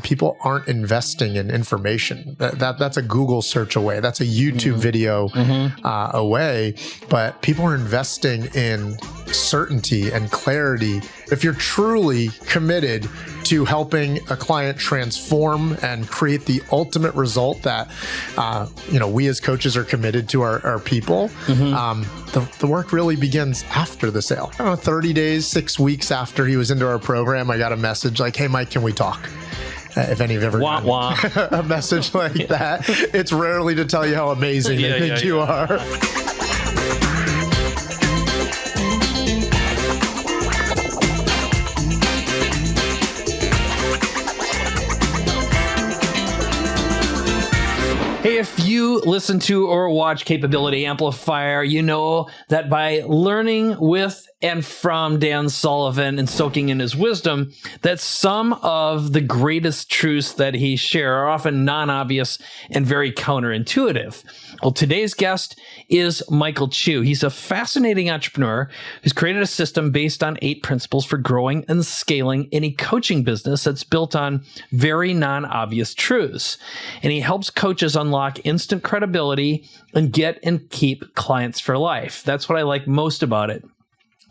people aren't investing in information. That's a Google search away. That's a YouTube video away. But people are investing in certainty and clarity. If you're truly committed to helping a client transform and create the ultimate result that we as coaches are committed to our people, the work really begins after the sale. 30 days, 6 weeks after he was into our program, I got a message like, "Hey, Mike, can we talk?" If any of you ever gotten a message like that, it's rarely to tell you how amazing they think you are. Hey, if you listen to or watch Capability Amplifier, you know that by learning with and from Dan Sullivan and soaking in his wisdom, that some of the greatest truths that he shares are often non-obvious and very counterintuitive. Well, today's guest is Michael Chu. He's a fascinating entrepreneur who's created a system based on 8 principles for growing and scaling any coaching business that's built on very non-obvious truths. And he helps coaches unlock instant credibility and get and keep clients for life. That's what I like most about it.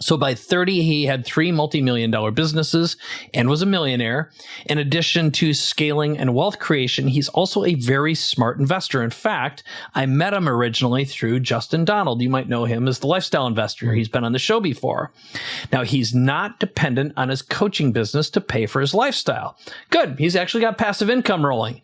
So by 30, he had 3 multi-million-dollar businesses and was a millionaire. In addition to scaling and wealth creation, he's also a very smart investor. In fact, I met him originally through Justin Donald. You might know him as the lifestyle investor. He's been on the show before. Now, he's not dependent on his coaching business to pay for his lifestyle. Good. He's actually got passive income rolling.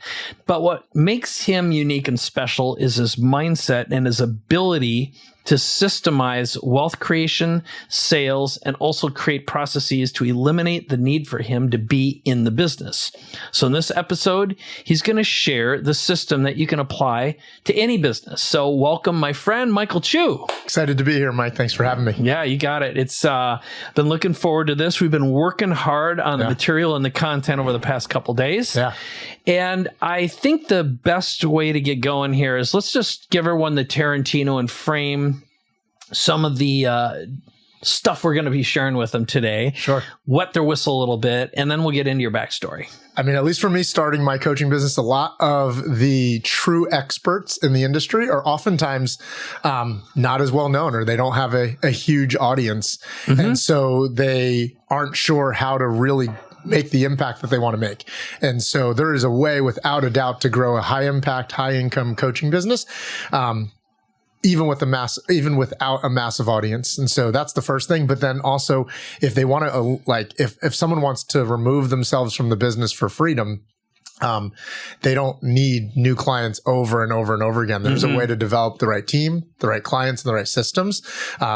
But what makes him unique and special is his mindset and his ability to systemize wealth creation, sales, and also create processes to eliminate the need for him to be in the business. So in this episode, he's going to share the system that you can apply to any business. So welcome, my friend, Michael Chu. Excited to be here, Mike. Thanks for having me. Yeah, you got it. It's been looking forward to this. We've been working hard on the material and the content over the past couple days. Yeah. And I think the best way to get going here is let's just give everyone the Tarantino and frame some of the stuff we're going to be sharing with them today. Sure. Wet their whistle a little bit, and then we'll get into your backstory. I mean, at least for me, starting my coaching business, a lot of the true experts in the industry are oftentimes not as well known, or they don't have a huge audience. And so they aren't sure how to really make the impact that they want to make. And so there is a way, without a doubt, to grow a high impact, high income coaching business. Even without a massive audience. And so that's the first thing. But then also, if they want to, if someone wants to remove themselves from the business for freedom, they don't need new clients over and over and over again. There's a way to develop the right team, the right clients, and the right systems,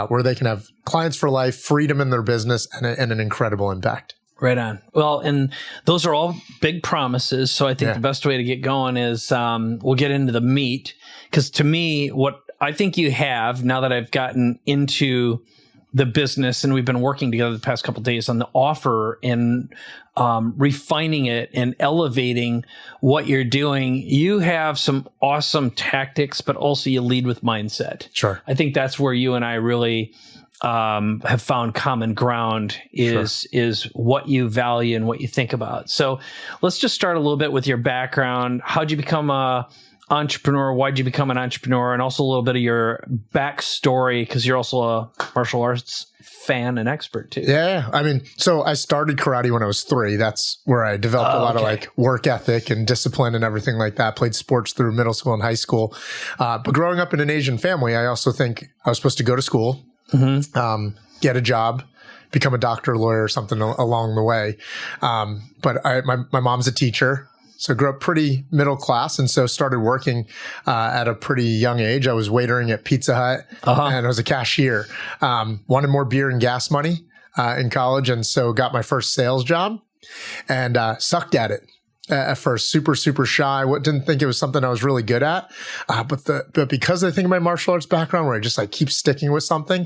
where they can have clients for life, freedom in their business, and an incredible impact. Right on. Well, and those are all big promises. So I think the best way to get going is we'll get into the meat. Because to me, what I think you have, now that I've gotten into the business and we've been working together the past couple of days on the offer and refining it and elevating what you're doing, you have some awesome tactics, but also you lead with mindset. Sure. I think that's where you and I really have found common ground is what you value and what you think about. So let's just start a little bit with your background. How'd you become a entrepreneur? Why'd you become an entrepreneur? And also a little bit of your backstory, because you're also a martial arts fan and expert too. Yeah. I mean, so I started karate when I was 3. That's where I developed a lot of work ethic and discipline and everything like that. Played sports through middle school and high school. But growing up in an Asian family, I also think I was supposed to go to school, get a job, become a doctor, lawyer, or something along the way. But my mom's a teacher. So I grew up pretty middle class, and so started working at a pretty young age. I was waitering at Pizza Hut, and I was a cashier. Wanted more beer and gas money in college, and so got my first sales job, and sucked at it at first. Super, super shy. Didn't think it was something I was really good at. But because I think of my martial arts background, where I just keep sticking with something,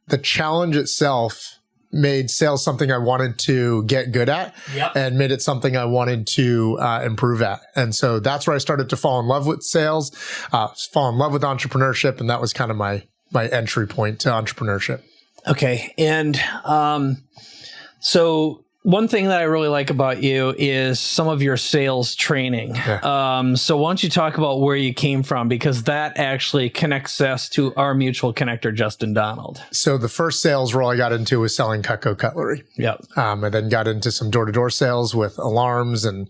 the challenge itself made sales something I wanted to get good at, and made it something I wanted to improve at. And so that's where I started to fall in love with sales, fall in love with entrepreneurship. And that was kind of my entry point to entrepreneurship. Okay. And so one thing that I really like about you is some of your sales training. Yeah. So why don't you talk about where you came from? Because that actually connects us to our mutual connector, Justin Donald. So the first sales role I got into was selling Cutco cutlery. Yep. I then got into some door-to-door sales with alarms and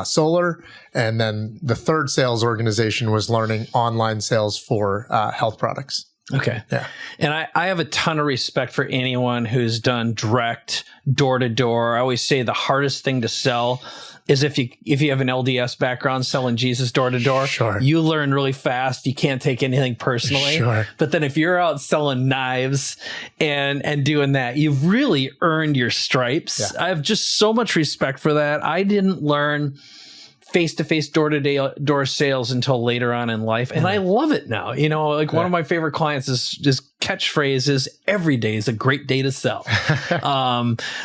solar. And then the third sales organization was learning online sales for health products. Okay. Yeah. And I have a ton of respect for anyone who's done direct door-to-door. I always say the hardest thing to sell is if you have an LDS background selling Jesus door-to-door. Sure. You learn really fast. You can't take anything personally. Sure. But then if you're out selling knives and doing that, you've really earned your stripes. Yeah. I have just so much respect for that. I didn't learn face-to-face door-to-door sales until later on in life. And I love it now. You know, like one of my favorite clients is catchphrase is every day is a great day to sell.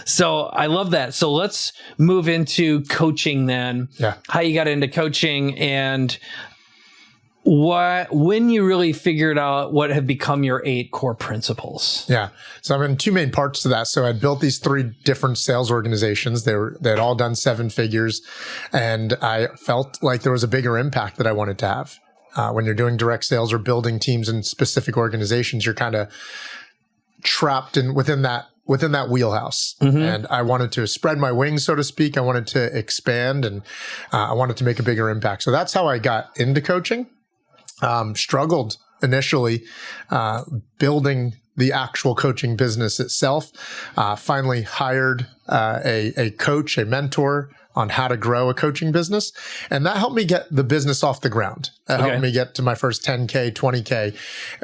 So I love that. So let's move into coaching then. Yeah. How you got into coaching and when you really figured out what have become your 8 core principles. Yeah. So I'm in 2 main parts to that. So I'd built these 3 different sales organizations. They'd all done 7 figures. And I felt like there was a bigger impact that I wanted to have. When you're doing direct sales or building teams in specific organizations, you're kind of trapped within that wheelhouse. Mm-hmm. And I wanted to spread my wings, so to speak. I wanted to expand and I wanted to make a bigger impact. So that's how I got into coaching. Struggled initially building the actual coaching business itself. Finally hired a coach, a mentor on how to grow a coaching business. And that helped me get the business off the ground. That helped me get to my first 10K, 20K.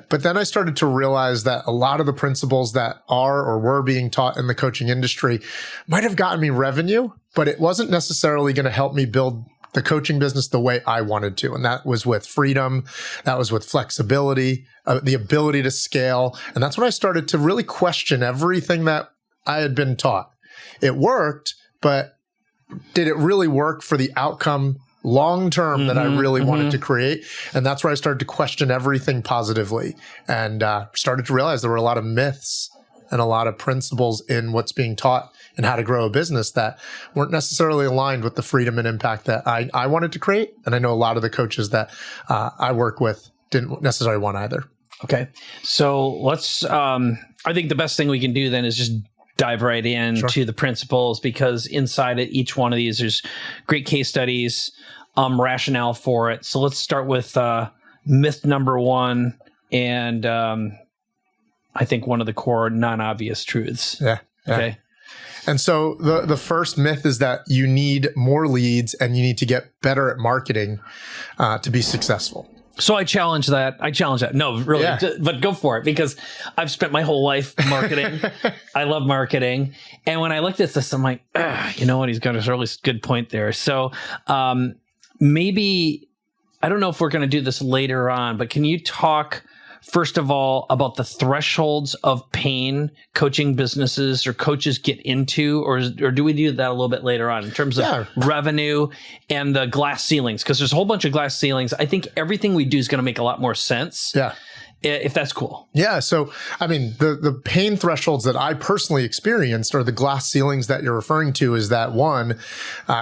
But then I started to realize that a lot of the principles that are or were being taught in the coaching industry might have gotten me revenue, but it wasn't necessarily going to help me build the coaching business the way I wanted to. And that was with freedom. That was with flexibility, the ability to scale. And that's when I started to really question everything that I had been taught. It worked, but did it really work for the outcome long-term that I really wanted to create? And that's where I started to question everything positively and started to realize there were a lot of myths and a lot of principles in what's being taught and how to grow a business that weren't necessarily aligned with the freedom and impact that I wanted to create. And I know a lot of the coaches that I work with didn't necessarily want either. Okay. So let's, I think the best thing we can do then is just dive right in to the principles, because inside it, each one of these, there's great case studies, rationale for it. So let's start with myth number 1. And I think one of the core non-obvious truths. Yeah. Okay. And so the first myth is that you need more leads and you need to get better at marketing to be successful. So I challenge that. No, really, but go for it, because I've spent my whole life marketing. I love marketing. And when I looked at this, I'm like, you know what? He's got a really good point there. So maybe, I don't know if we're going to do this later on, but can you talk first of all about the thresholds of pain coaching businesses or coaches get into, or do we do that a little bit later on in terms of revenue and the glass ceilings? Because there's a whole bunch of glass ceilings. I think everything we do is going to make a lot more sense. Yeah. If that's cool. Yeah. So, I mean, the pain thresholds that I personally experienced, or the glass ceilings that you're referring to, is that one,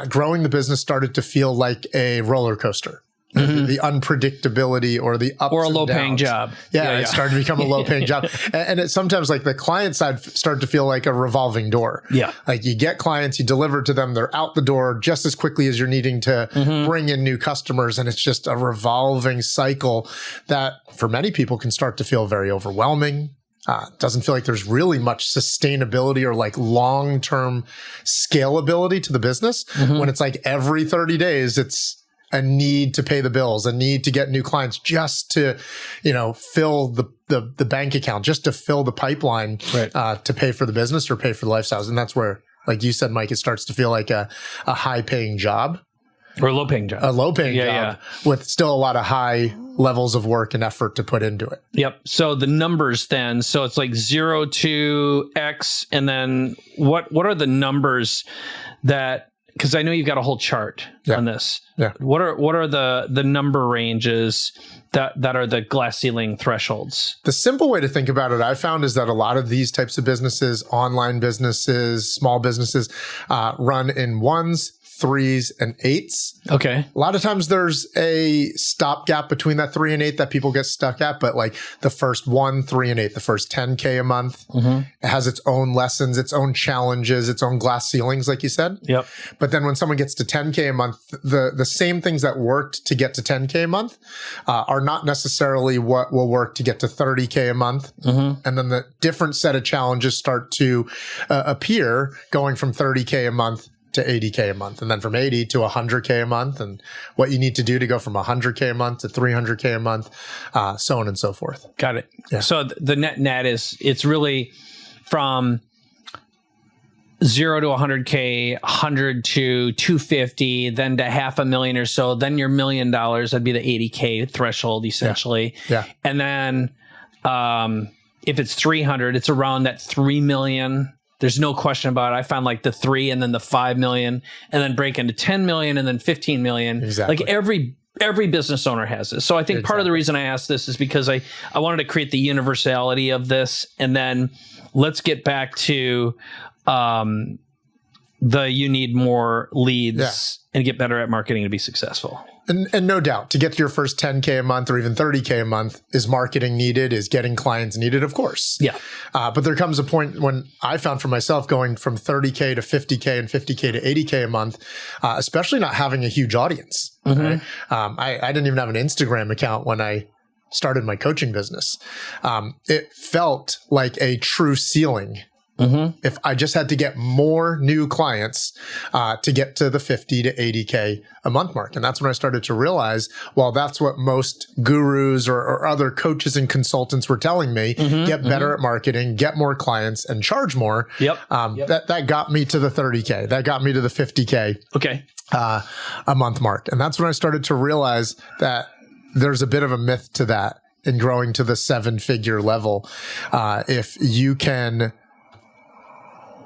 growing the business started to feel like a roller coaster. The unpredictability or the ups or a and low-paying downs. Job. Yeah, it started to become a low-paying job. And it sometimes, like, the client side started to feel like a revolving door. Yeah. Like, you get clients, you deliver to them, they're out the door just as quickly as you're needing to bring in new customers. And it's just a revolving cycle that for many people can start to feel very overwhelming. Doesn't feel like there's really much sustainability or like long-term scalability to the business. When it's like every 30 days, it's a need to pay the bills, a need to get new clients just to, fill the bank account, just to fill the pipeline, to pay for the business or pay for the lifestyles. And that's where, like you said, Mike, it starts to feel like a high paying job. Or a low paying job. A low paying job with still a lot of high levels of work and effort to put into it. Yep. So the numbers then, so it's like 0 to X. And then what are the numbers that because I know you've got a whole chart on this. Yeah. What are the number ranges that are the glass ceiling thresholds? The simple way to think about it, I found, is that a lot of these types of businesses, online businesses, small businesses, run in 1s, 3s, and 8s. Okay. A lot of times there's a stopgap between that 3 and 8 that people get stuck at, but like the first 1, 3, and 8, the first 10K a month, it has its own lessons, its own challenges, its own glass ceilings, like you said. Yep. But then when someone gets to 10K a month, the same things that worked to get to 10K a month are not necessarily what will work to get to 30K a month. And then the different set of challenges start to appear, going from 30K a month to 80K a month, and then from 80 to 100K a month, and what you need to do to go from 100K a month to 300K a month, so on and so forth. Got it. Yeah. So the net is, it's really from 0 to 100K, 100 to 250, then to $500,000 or so, then your $1 million, that'd be the 80K threshold essentially. Yeah. And then if it's 300, it's around that 3 million. There's no question about it. I found like the 3 and then the 5 million, and then break into 10 million and then 15 million. Exactly. Like every business owner has this. So I think part of the reason I asked this is because I wanted to create the universality of this. And then let's get back to you need more leads and get better at marketing to be successful. And no doubt, to get to your first 10K a month or even 30K a month, is marketing needed, is getting clients needed, of course. Yeah. But there comes a point when I found for myself, going from 30K to 50K and 50K to 80K a month, especially not having a huge audience. Right? I didn't even have an Instagram account when I started my coaching business. It felt like a true ceiling. If I just had to get more new clients to get to the 50 to 80K a month mark. And that's when I started to realize, well, that's what most gurus or other coaches and consultants were telling me. Get better at marketing, get more clients, and charge more. That got me to the 30K. That got me to the 50K a month mark. And that's when I started to realize that there's a bit of a myth to that in growing to the 7-figure level. If you can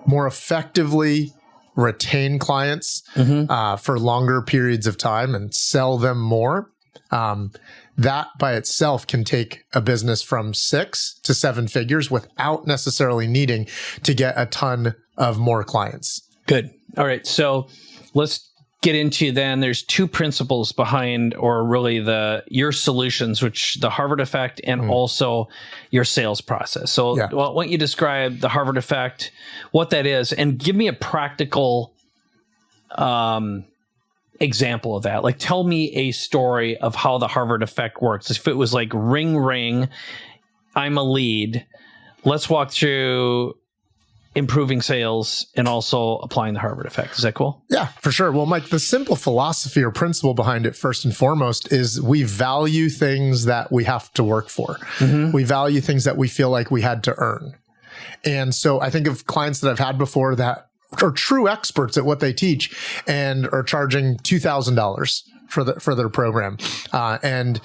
more effectively retain clients for longer periods of time and sell them more, that by itself can take a business from 6 to 7 figures without necessarily needing to get a ton of more clients. Good. All right. So let's get into, then there's 2 principles behind, or really your solutions, which the Harvard effect and also your sales process. So why don't you describe the Harvard effect, what that is, and give me a practical example of that. Like, tell me a story of how the Harvard effect works. If it was like ring, ring, I'm a lead. Let's walk through improving sales and also applying the Harvard effect. Is that cool? Yeah, for sure. Well, Mike, the simple philosophy or principle behind it, first and foremost, is we value things that we have to work for. We value things that we feel like we had to earn. And so I think of clients that I've had before that are true experts at what they teach and are charging $2,000 for their program. And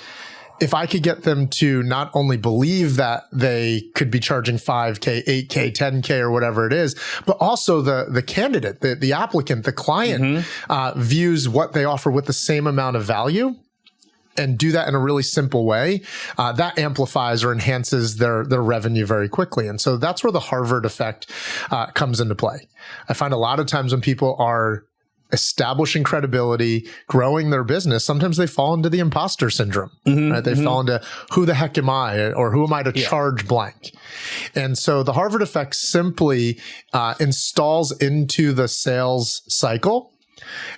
if I could get them to not only believe that they could be charging 5K, 8K, 10K, or whatever it is, but also the candidate, the applicant, the client views what they offer with the same amount of value, and do that in a really simple way, that amplifies or enhances their revenue very quickly. And so that's where the Harvard effect comes into play. I find a lot of times when people are establishing credibility, growing their business, sometimes they fall into the imposter syndrome, right? They fall into, who the heck am I, or who am I to charge blank? And so the Harvard effect simply installs into the sales cycle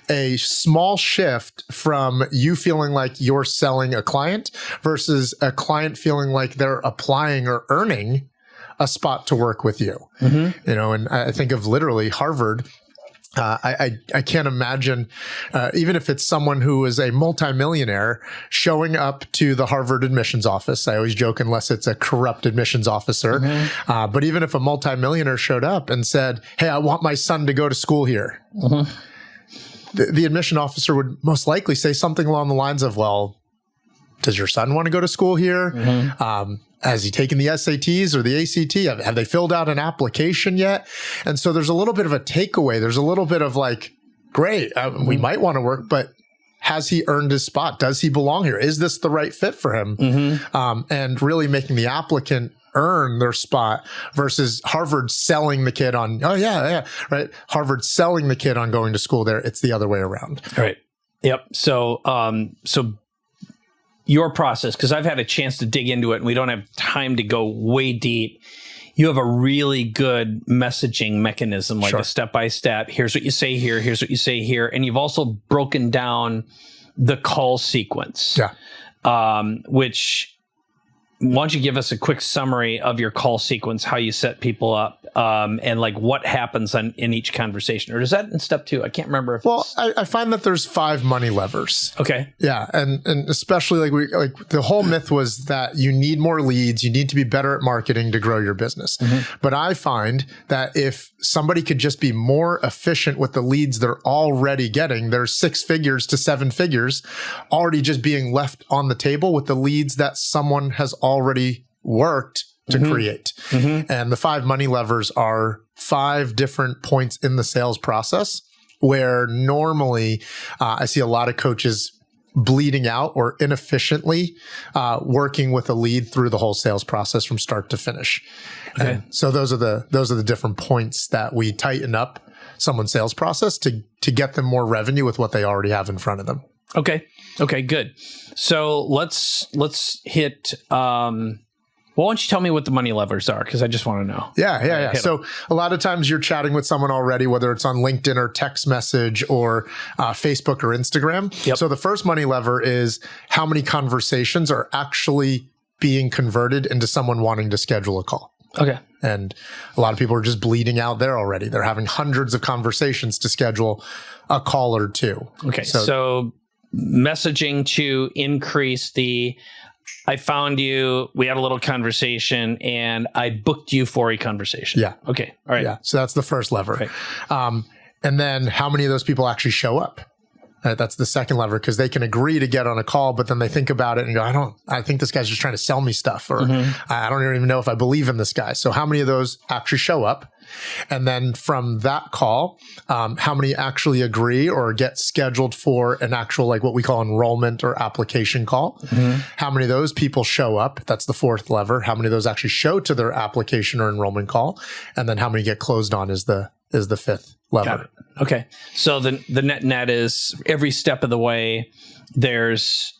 a small shift from you feeling like you're selling a client versus a client feeling like they're applying or earning a spot to work with you. You know, and I think of literally Harvard. I can't imagine, even if it's someone who is a multimillionaire showing up to the Harvard admissions office. I always joke, unless it's a corrupt admissions officer. But even if a multimillionaire showed up and said, "Hey, I want my son to go to school here," the admission officer would most likely say something along the lines of, "Well, does your son want to go to school here? Has he taken the SATs or the ACT? Have they filled out an application yet?" And so there's a little bit of a takeaway. There's a little bit of like, great. We might want to work, but has he earned his spot? Does he belong here? Is this the right fit for him? And really making the applicant earn their spot versus Harvard selling the kid on, right? Harvard selling the kid on going to school there. It's the other way around. Right. Yep. So, your process, because I've had a chance to dig into it and we don't have time to go way deep. You have a really good messaging mechanism, like a step-by-step. Here's what you say here. Here's what you say here. And you've also broken down the call sequence, which, why don't you give us a quick summary of your call sequence, how you set people up, and like what happens in each conversation? Or is that in step 2? I can't remember. I find that there's 5 money levers. Okay. Yeah. And especially like the whole myth was that you need more leads. You need to be better at marketing to grow your business. But I find that if somebody could just be more efficient with the leads they're already getting, there's 6 figures to 7 figures already just being left on the table with the leads that someone has already worked to create. And the 5 money levers are 5 different points in the sales process where normally I see a lot of coaches bleeding out or inefficiently working with a lead through the whole sales process from start to finish. Okay. And so those are the different points that we tighten up someone's sales process to get them more revenue with what they already have in front of them. Okay, good. So let's hit. Why don't you tell me what the money levers are? Because I just want to know. Yeah. So a lot of times you're chatting with someone already, whether it's on LinkedIn or text message or Facebook or Instagram. Yep. So the first money lever is how many conversations are actually being converted into someone wanting to schedule a call. Okay. And a lot of people are just bleeding out there already. They're having hundreds of conversations to schedule a call or 2. Okay. So messaging to increase I found you, we had a little conversation, and I booked you for a conversation. Yeah. Okay. All right. Yeah. So that's the first lever. Okay. And then how many of those people actually show up? Right, that's the second lever, because they can agree to get on a call, but then they think about it and go, I think this guy's just trying to sell me stuff, or I don't even know if I believe in this guy. So how many of those actually show up? And then from that call, how many actually agree or get scheduled for an actual, like what we call enrollment or application call? How many of those people show up? That's the fourth lever. How many of those actually show to their application or enrollment call? And then how many get closed on is the fifth lever. Got it. Okay. So the net is every step of the way, there's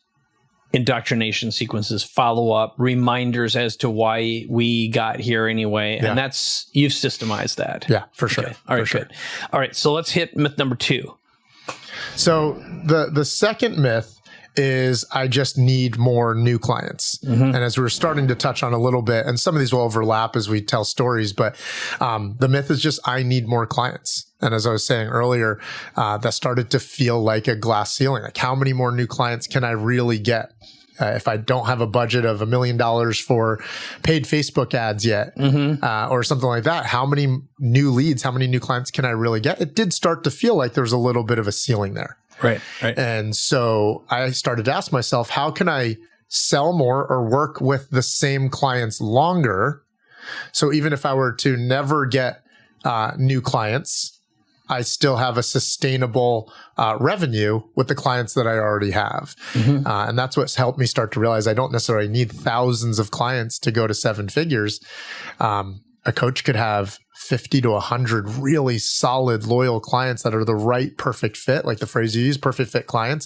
indoctrination sequences, follow-up, reminders as to why we got here anyway. And you've systemized that. Yeah, for sure. Okay. All right, good. All right. So let's hit myth number 2. So the second myth is I just need more new clients. And as we're starting to touch on a little bit, and some of these will overlap as we tell stories, but the myth is just I need more clients. And as I was saying earlier, that started to feel like a glass ceiling. Like, how many more new clients can I really get? If I don't have a budget of $1 million for paid Facebook ads yet, or something like that, how many new leads, how many new clients can I really get? It did start to feel like there was a little bit of a ceiling there. Right. And so I started to ask myself, how can I sell more or work with the same clients longer? So even if I were to never get new clients, I still have a sustainable revenue with the clients that I already have. And that's what's helped me start to realize I don't necessarily need thousands of clients to go to 7 figures. A coach could have 50 to 100 really solid, loyal clients that are the right perfect fit, like the phrase you use, perfect fit clients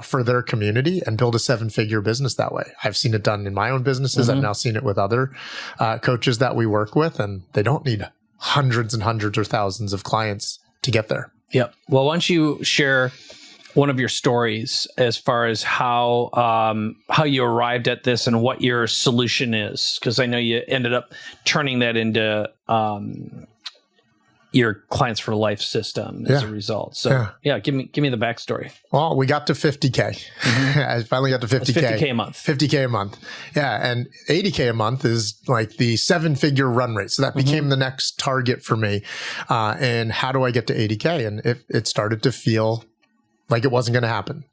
for their community, and build a 7-figure business that way. I've seen it done in my own businesses. I've now seen it with other coaches that we work with, and they don't need hundreds and hundreds or thousands of clients to get there. Yep. Well, why don't you share one of your stories as far as how you arrived at this and what your solution is? Because I know you ended up turning that into your Clients for Life system as a result. So give me the backstory. Well, we got to 50K. I finally got to 50K. That's $50K a month. 50K a month. Yeah. And $80K a month is like the 7-figure run rate. So that became the next target for me. And how do I get to 80K? And it started to feel like it wasn't going to happen.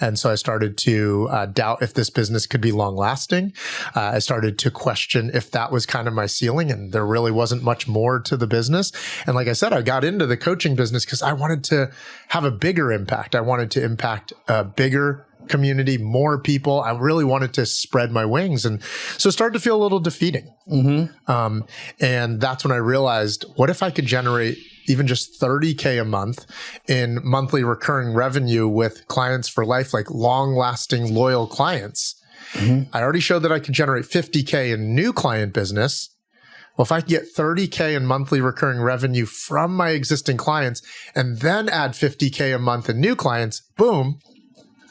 And so I started to doubt if this business could be long lasting. I started to question if that was kind of my ceiling and there really wasn't much more to the business. And like I said, I got into the coaching business because I wanted to have a bigger impact. I wanted to impact a bigger community, more people. I really wanted to spread my wings. And so it started to feel a little defeating. And that's when I realized, what if I could generate even just $30K a month in monthly recurring revenue with clients for life, like long-lasting, loyal clients? I already showed that I could generate $50K in new client business. Well, if I could get $30K in monthly recurring revenue from my existing clients and then add $50K a month in new clients, boom,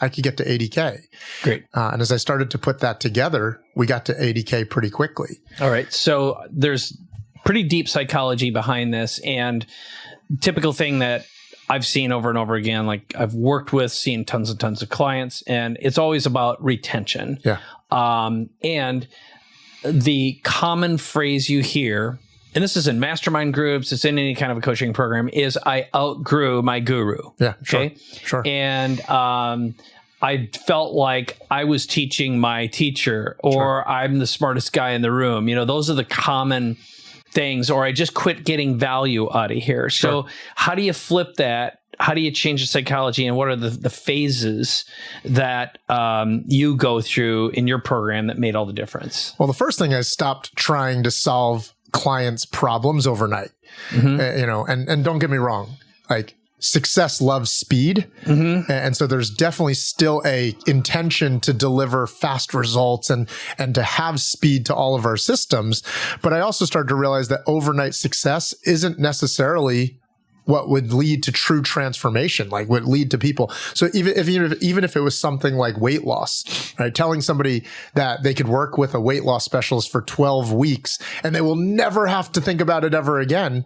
I could get to $80K. Great. And as I started to put that together, we got to $80K pretty quickly. All right. So there's pretty deep psychology behind this, and typical thing that I've seen over and over again, like I've worked with, seen tons and tons of clients, and it's always about retention. Yeah. And the common phrase you hear, and this is in mastermind groups, it's in any kind of a coaching program, is I outgrew my guru. Yeah, sure. Okay. Sure. And I felt like I was teaching my teacher, or I'm the smartest guy in the room. Those are the common things, or I just quit getting value out of here. So how do you flip that? How do you change the psychology, and what are the phases that you go through in your program that made all the difference? Well, the first thing is stopped trying to solve clients' problems overnight. And don't get me wrong, like success loves speed. And so there's definitely still a intention to deliver fast results and to have speed to all of our systems. But I also started to realize that overnight success isn't necessarily what would lead to true transformation, like would lead to people. So even if it was something like weight loss, right? Telling somebody that they could work with a weight loss specialist for 12 weeks and they will never have to think about it ever again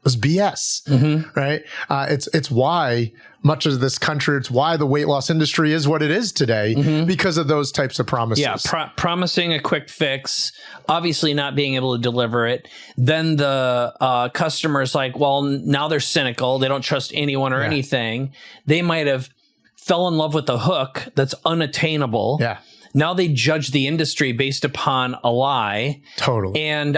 was BS, right? It's why much of this country, it's why the weight loss industry is what it is today, because of those types of promises. Yeah, promising a quick fix, obviously not being able to deliver it. Then the customer's like, well, now they're cynical. They don't trust anyone or anything. They might have fell in love with a hook that's unattainable. Yeah. Now they judge the industry based upon a lie. Totally. And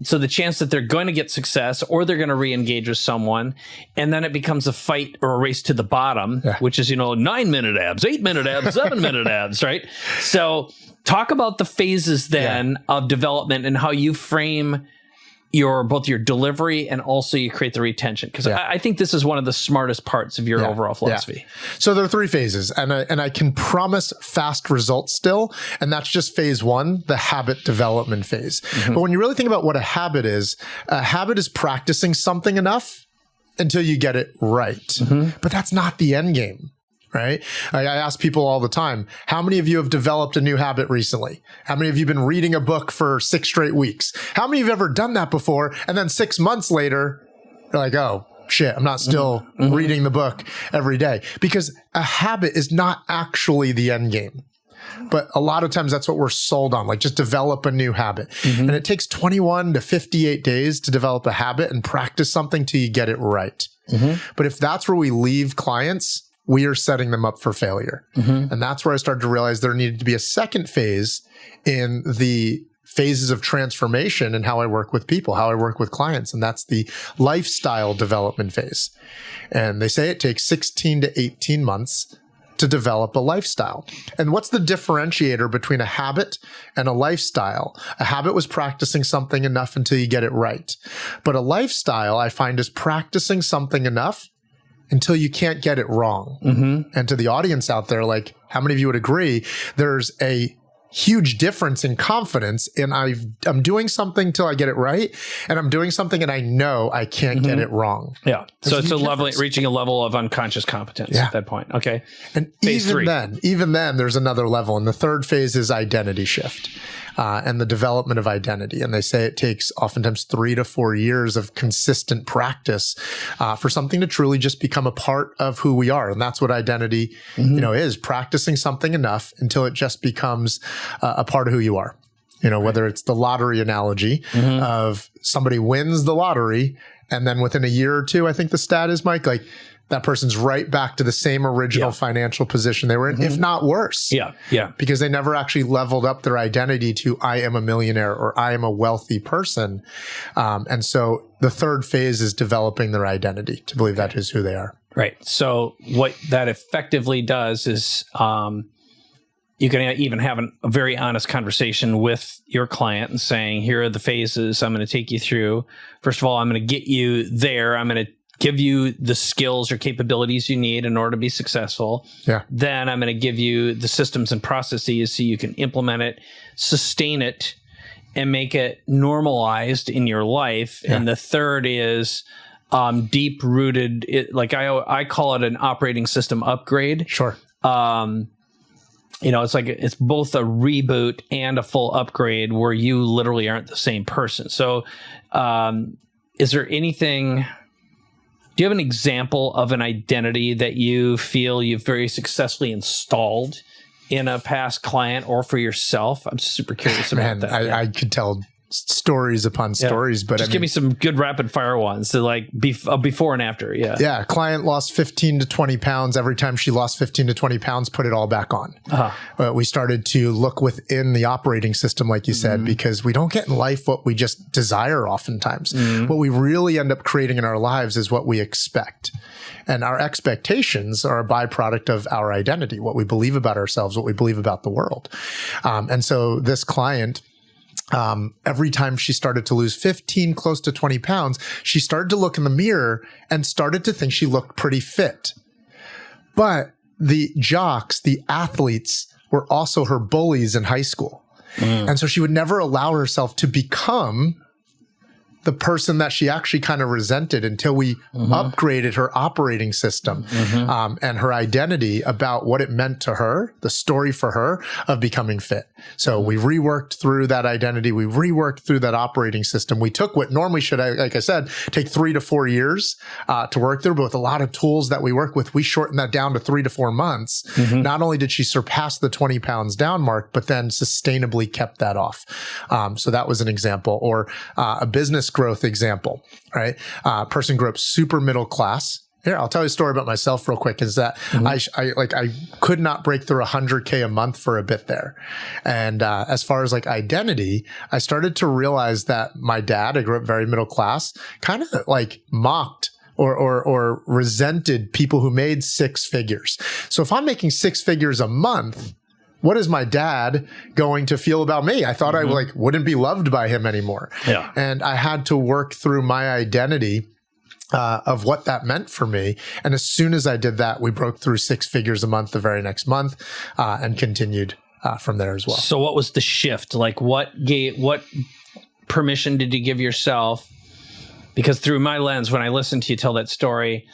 so the chance that they're going to get success, or they're going to re-engage with someone, and then it becomes a fight or a race to the bottom, which is, 9-minute abs, 8-minute abs, 7-minute abs, right? So talk about the phases then of development and how you frame both your delivery and also you create the retention. Because I think this is one of the smartest parts of your overall philosophy. So there are 3 phases, and I can promise fast results still. And that's just phase 1, the habit development phase. But when you really think about what a habit is practicing something enough until you get it right. But that's not the end game. Right? I ask people all the time, how many of you have developed a new habit recently? How many of you have been reading a book for 6 straight weeks? How many of you have ever done that before? And then 6 months later, you're like, oh, shit, I'm not still reading the book every day. Because a habit is not actually the end game. But a lot of times that's what we're sold on, like just develop a new habit. And it takes 21 to 58 days to develop a habit and practice something till you get it right. But if that's where we leave clients, we are setting them up for failure. And that's where I started to realize there needed to be a second phase in the phases of transformation and how I work with people, how I work with clients. And that's the lifestyle development phase. And they say it takes 16 to 18 months to develop a lifestyle. And what's the differentiator between a habit and a lifestyle? A habit was practicing something enough until you get it right. But a lifestyle, I find, is practicing something enough until you can't get it wrong. And to the audience out there, like, how many of you would agree there's a huge difference in confidence in I'm doing something till I get it right, and I'm doing something and I know I can't get it wrong. Yeah. So it's reaching a level of unconscious competence at that point. Okay. And phase even then, there's another level. And the third phase is identity shift. And the development of identity. And they say it takes oftentimes 3 to 4 years of consistent practice for something to truly just become a part of who we are. And that's what identity, is practicing something enough until it just becomes a part of who you are. Whether it's the lottery analogy of somebody wins the lottery, and then within a year or two, I think the stat is, Mike, like that person's right back to the same original financial position they were in, if not worse. Yeah. Because they never actually leveled up their identity to I am a millionaire or I am a wealthy person. And so the third phase is developing their identity to believe that is who they are. Right. So what that effectively does is you can even have a very honest conversation with your client and saying, here are the phases I'm going to take you through. First of all, I'm going to get you there. I'm going to give you the skills or capabilities you need in order to be successful. Yeah. Then I'm going to give you the systems and processes so you can implement it, sustain it, and make it normalized in your life. Yeah. And the third is deep rooted. Like I call it an operating system upgrade. Sure. It's like it's both a reboot and a full upgrade where you literally aren't the same person. So, is there anything? Do you have an example of an identity that you feel you've very successfully installed in a past client or for yourself? I'm super curious about that. I could tell stories upon stories, but just give me some good rapid fire ones. So like before and after. Yeah. Client lost 15 to 20 pounds. Every time she lost 15 to 20 pounds, put it all back on. We started to look within the operating system, like you said, because we don't get in life what we just desire oftentimes. What we really end up creating in our lives is what we expect. And our expectations are a byproduct of our identity, what we believe about ourselves, what we believe about the world. And so this client, every time she started to lose 15, close to 20 pounds, she started to look in the mirror and started to think she looked pretty fit. But the jocks, the athletes, were also her bullies in high school. And so she would never allow herself to become the person that she actually kind of resented until we upgraded her operating system and her identity about what it meant to her, the story for her of becoming fit. So we reworked through that identity. We reworked through that operating system. We took what normally should, like I said, take 3 to 4 years to work through, but with a lot of tools that we work with, we shortened that down to 3 to 4 months. Not only did she surpass the 20 pounds down mark, but then sustainably kept that off. So that was an example. Or a business growth example, right? Person grew up super middle class. Here, I'll tell you a story about myself real quick, is that I could not break through 100K a month for a bit there. And as far as like identity, I started to realize that my dad, I grew up very middle class, kind of like mocked or resented people who made 6 figures. So if I'm making 6 figures a month, what is my dad going to feel about me? I thought I wouldn't be loved by him anymore. Yeah. And I had to work through my identity of what that meant for me. And as soon as I did that, we broke through 6 figures a month the very next month and continued from there as well. So what was the shift? Like what permission did you give yourself? Because through my lens, when I listen to you tell that story,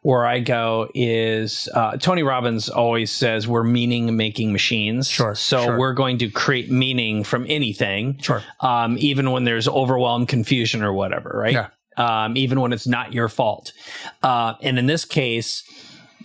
where I go is Tony Robbins always says we're meaning-making machines. So we're going to create meaning from anything, even when there's overwhelmed confusion or whatever, right? Yeah. Even when it's not your fault. And in this case,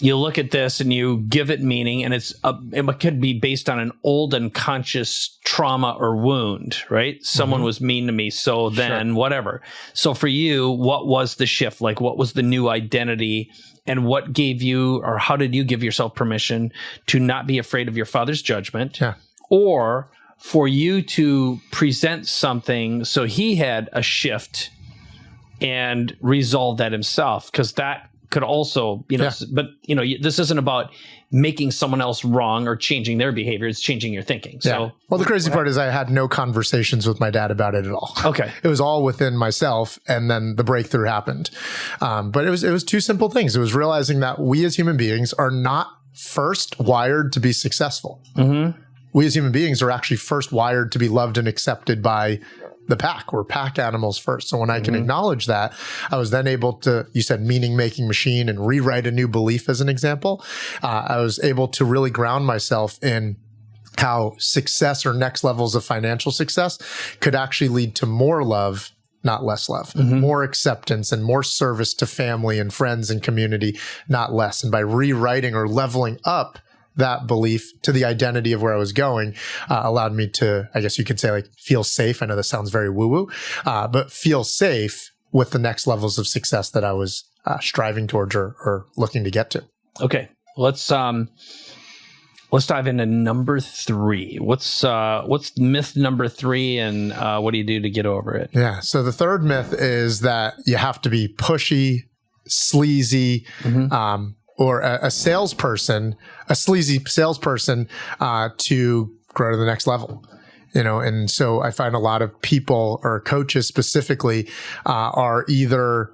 you look at this and you give it meaning, and it could be based on an old unconscious trauma or wound, right? Someone was mean to me, so then whatever. So for you, what was the shift? Like, what was the new identity, and what gave you, or how did you give yourself permission to not be afraid of your father's judgment, or for you to present something so he had a shift and resolve that himself? Because that could also, but this isn't about making someone else wrong or changing their behavior. It's changing your thinking. So, well, the crazy part is I had no conversations with my dad about it at all. Okay. It was all within myself. And then the breakthrough happened. But it was 2 simple things. It was realizing that we as human beings are not first wired to be successful. We as human beings are actually first wired to be loved and accepted by the pack. We're pack animals first. So when I can acknowledge that, I was then able to, you said meaning-making machine, and rewrite a new belief as an example. I was able to really ground myself in how success or next levels of financial success could actually lead to more love, not less love, more acceptance and more service to family and friends and community, not less. And by rewriting or leveling up that belief to the identity of where I was going, allowed me to, I guess you could say, like, feel safe. I know that sounds very woo-woo, but feel safe with the next levels of success that I was striving towards or looking to get to. Okay, let's dive into number 3. What's myth number 3, and what do you do to get over it? Yeah. So the third myth is that you have to be pushy, sleazy, or a salesperson, a sleazy salesperson, to grow to the next level. And so I find a lot of people or coaches specifically are either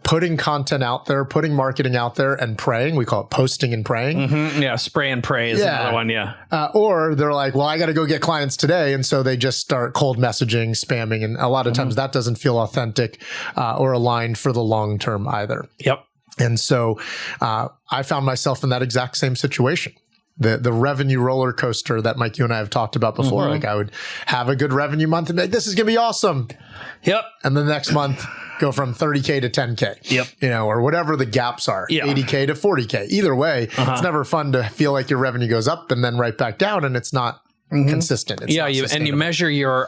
putting content out there, putting marketing out there and praying. We call it posting and praying. Yeah. Spray and pray is another one. Yeah. Or they're like, well, I got to go get clients today. And so they just start cold messaging, spamming. And a lot of times that doesn't feel authentic or aligned for the long term either. Yep. And so I found myself in that exact same situation. The revenue roller coaster that Mike, you and I have talked about before. Like I would have a good revenue month and be like, this is going to be awesome. Yep. And the next month go from 30K to 10K. Yep. Or whatever the gaps are, 80K to 40K. Either way, it's never fun to feel like your revenue goes up and then right back down and it's not consistent. It's not and you measure your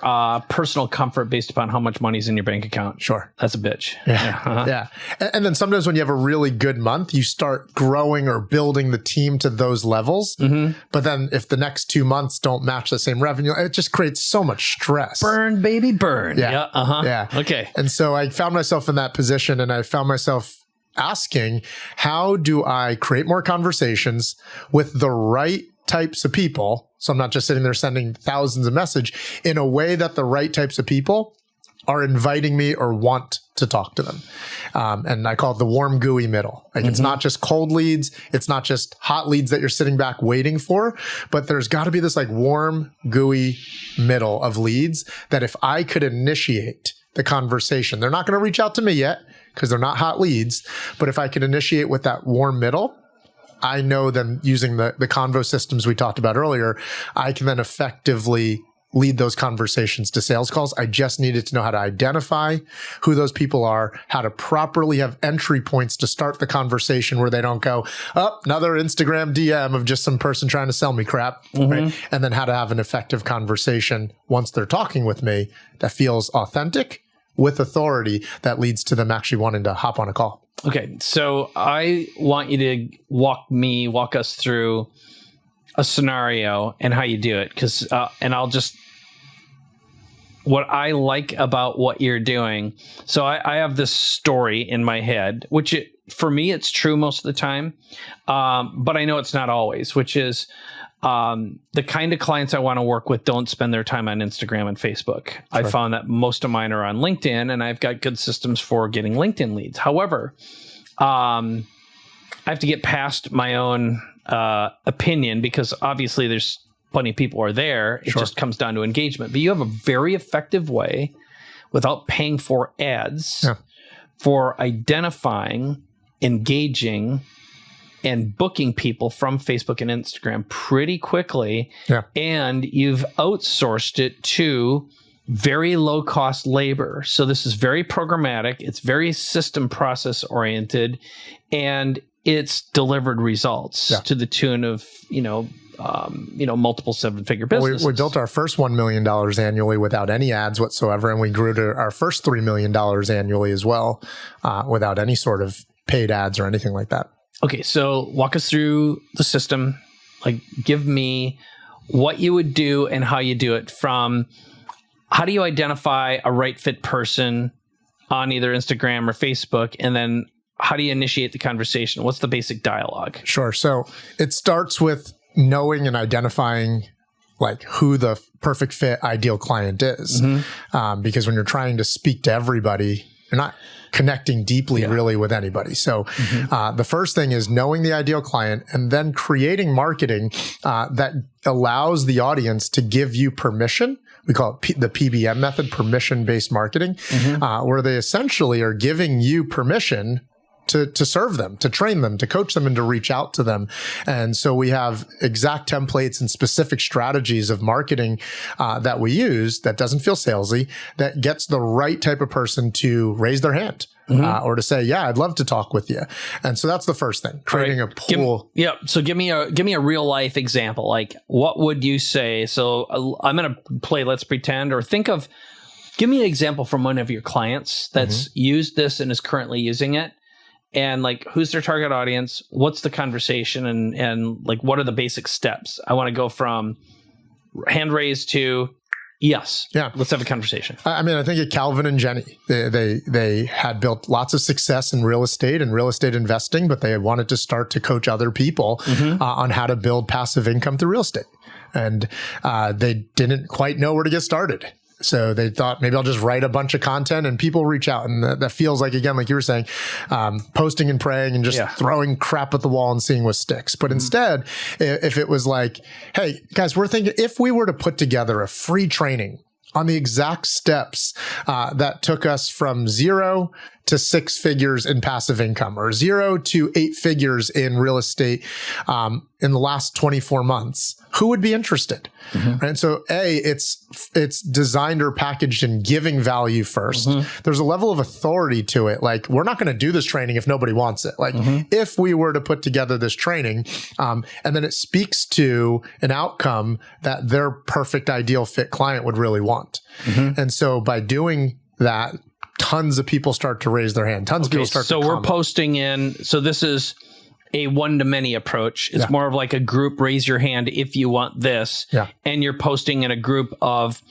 personal comfort based upon how much money's in your bank account. Sure. That's a bitch. Yeah. And then sometimes when you have a really good month, you start growing or building the team to those levels. But then if the next 2 months don't match the same revenue, it just creates so much stress. Burn, baby, burn. Yeah. Okay. And so I found myself in that position and I found myself asking, how do I create more conversations with the right types of people? So I'm not just sitting there sending thousands of messages in a way that the right types of people are inviting me or want to talk to them. And I call it the warm, gooey middle. Like it's not just cold leads. It's not just hot leads that you're sitting back waiting for, but there's got to be this like warm, gooey middle of leads that if I could initiate the conversation, they're not going to reach out to me yet because they're not hot leads. But if I could initiate with that warm middle, I know then using the convo systems we talked about earlier, I can then effectively lead those conversations to sales calls. I just needed to know how to identify who those people are, how to properly have entry points to start the conversation where they don't go, another Instagram DM of just some person trying to sell me crap, right? And then how to have an effective conversation once they're talking with me that feels authentic with authority that leads to them actually wanting to hop on a call. Okay, so I want you to walk us through a scenario and how you do it, because and I'll just what I like about what you're doing. So I have this story in my head, which for me it's true most of the time, but I know it's not always. Which is the kind of clients I want to work with don't spend their time on Instagram and Facebook. Sure. I found that most of mine are on LinkedIn, and I've got good systems for getting LinkedIn leads. However, I have to get past my own opinion because obviously there's plenty of people are there. It just comes down to engagement. But you have a very effective way without paying for ads for identifying, engaging, and booking people from Facebook and Instagram pretty quickly. Yeah. And you've outsourced it to very low cost labor. So this is very programmatic. It's very system process oriented, and it's delivered results to the tune of, multiple 7-figure businesses. We built our first $1 million annually without any ads whatsoever. And we grew to our first $3 million annually as well, without any sort of paid ads or anything like that. Okay, so walk us through the system. Like, give me what you would do and how you do it. From how do you identify a right fit person on either Instagram or Facebook, and then how do you initiate the conversation? What's the basic dialogue? Sure. So it starts with knowing and identifying like who the perfect fit ideal client is, because when you're trying to speak to everybody, you're not connecting deeply really with anybody. So the first thing is knowing the ideal client and then creating marketing that allows the audience to give you permission. We call it the PBM method, permission-based marketing, where they essentially are giving you permission to serve them, to train them, to coach them, and to reach out to them. And so we have exact templates and specific strategies of marketing that we use that doesn't feel salesy, that gets the right type of person to raise their hand or to say, yeah, I'd love to talk with you. And so that's the first thing, creating a pool. So give me a real life example. Like, what would you say? So I'm going to play Let's Pretend, or give Give me an example from one of your clients that's used this and is currently using it. And like, who's their target audience? What's the conversation? And like, what are the basic steps? I want to go from hand raised to yes. Yeah. Let's have a conversation. I mean, I think at Calvin and Jenny, they had built lots of success in real estate and real estate investing, but they wanted to start to coach other people on how to build passive income through real estate. And they didn't quite know where to get started. So they thought, maybe I'll just write a bunch of content and people reach out. And that feels like, again, like you were saying, posting and praying and just throwing crap at the wall and seeing what sticks. But instead, if it was like, hey, guys, we're thinking if we were to put together a free training on the exact steps that took us from 0 to 6 figures in passive income or 0 to 8 figures in real estate in the last 24 months, who would be interested? Right. So it's designed or packaged in giving value first. There's a level of authority to it. Like, we're not going to do this training if nobody wants it. Like if we were to put together this training and then it speaks to an outcome that their perfect ideal fit client would really want. And so by doing that, tons of people start to raise their hand. Tons of people start to comment. So we're posting in. So this is a one-to-many approach. It's more of like a group, raise your hand if you want this. And you're posting in a group of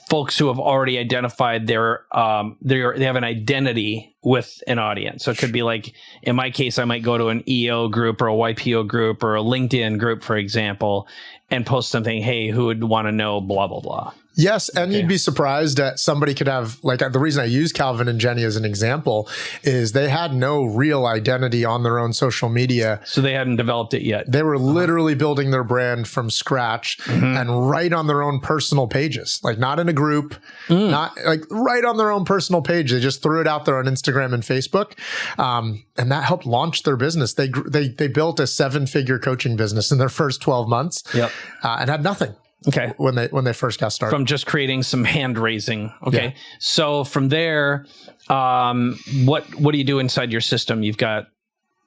folks who have already identified they have an identity with an audience. So it could be like, in my case, I might go to an EO group or a YPO group or a LinkedIn group, for example, and post something, hey, who would want to know blah, blah, blah. Yes. And you'd be surprised that somebody could have, like, the reason I use Calvin and Jenny as an example is they had no real identity on their own social media. So they hadn't developed it yet. They were literally building their brand from scratch and right on their own personal pages, like not in a group, not like right on their own personal page. They just threw it out there on Instagram and Facebook. And that helped launch their business. They built a 7-figure coaching business in their first 12 months and had nothing. Okay. When they first got started. From just creating some hand raising. Okay. So from there, what do you do inside your system? You've got.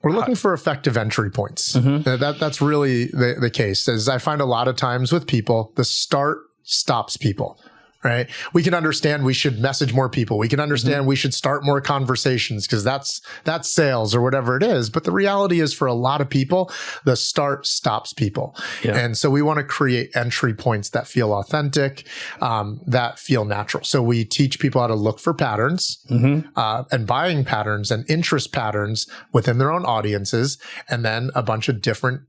We're looking for effective entry points. That's really the case. As I find a lot of times with people, the start stops people. Right. We can understand we should message more people. We can understand we should start more conversations because that's sales or whatever it is. But the reality is, for a lot of people, the start stops people. And so we want to create entry points that feel authentic, that feel natural. So we teach people how to look for patterns and buying patterns and interest patterns within their own audiences, and then a bunch of different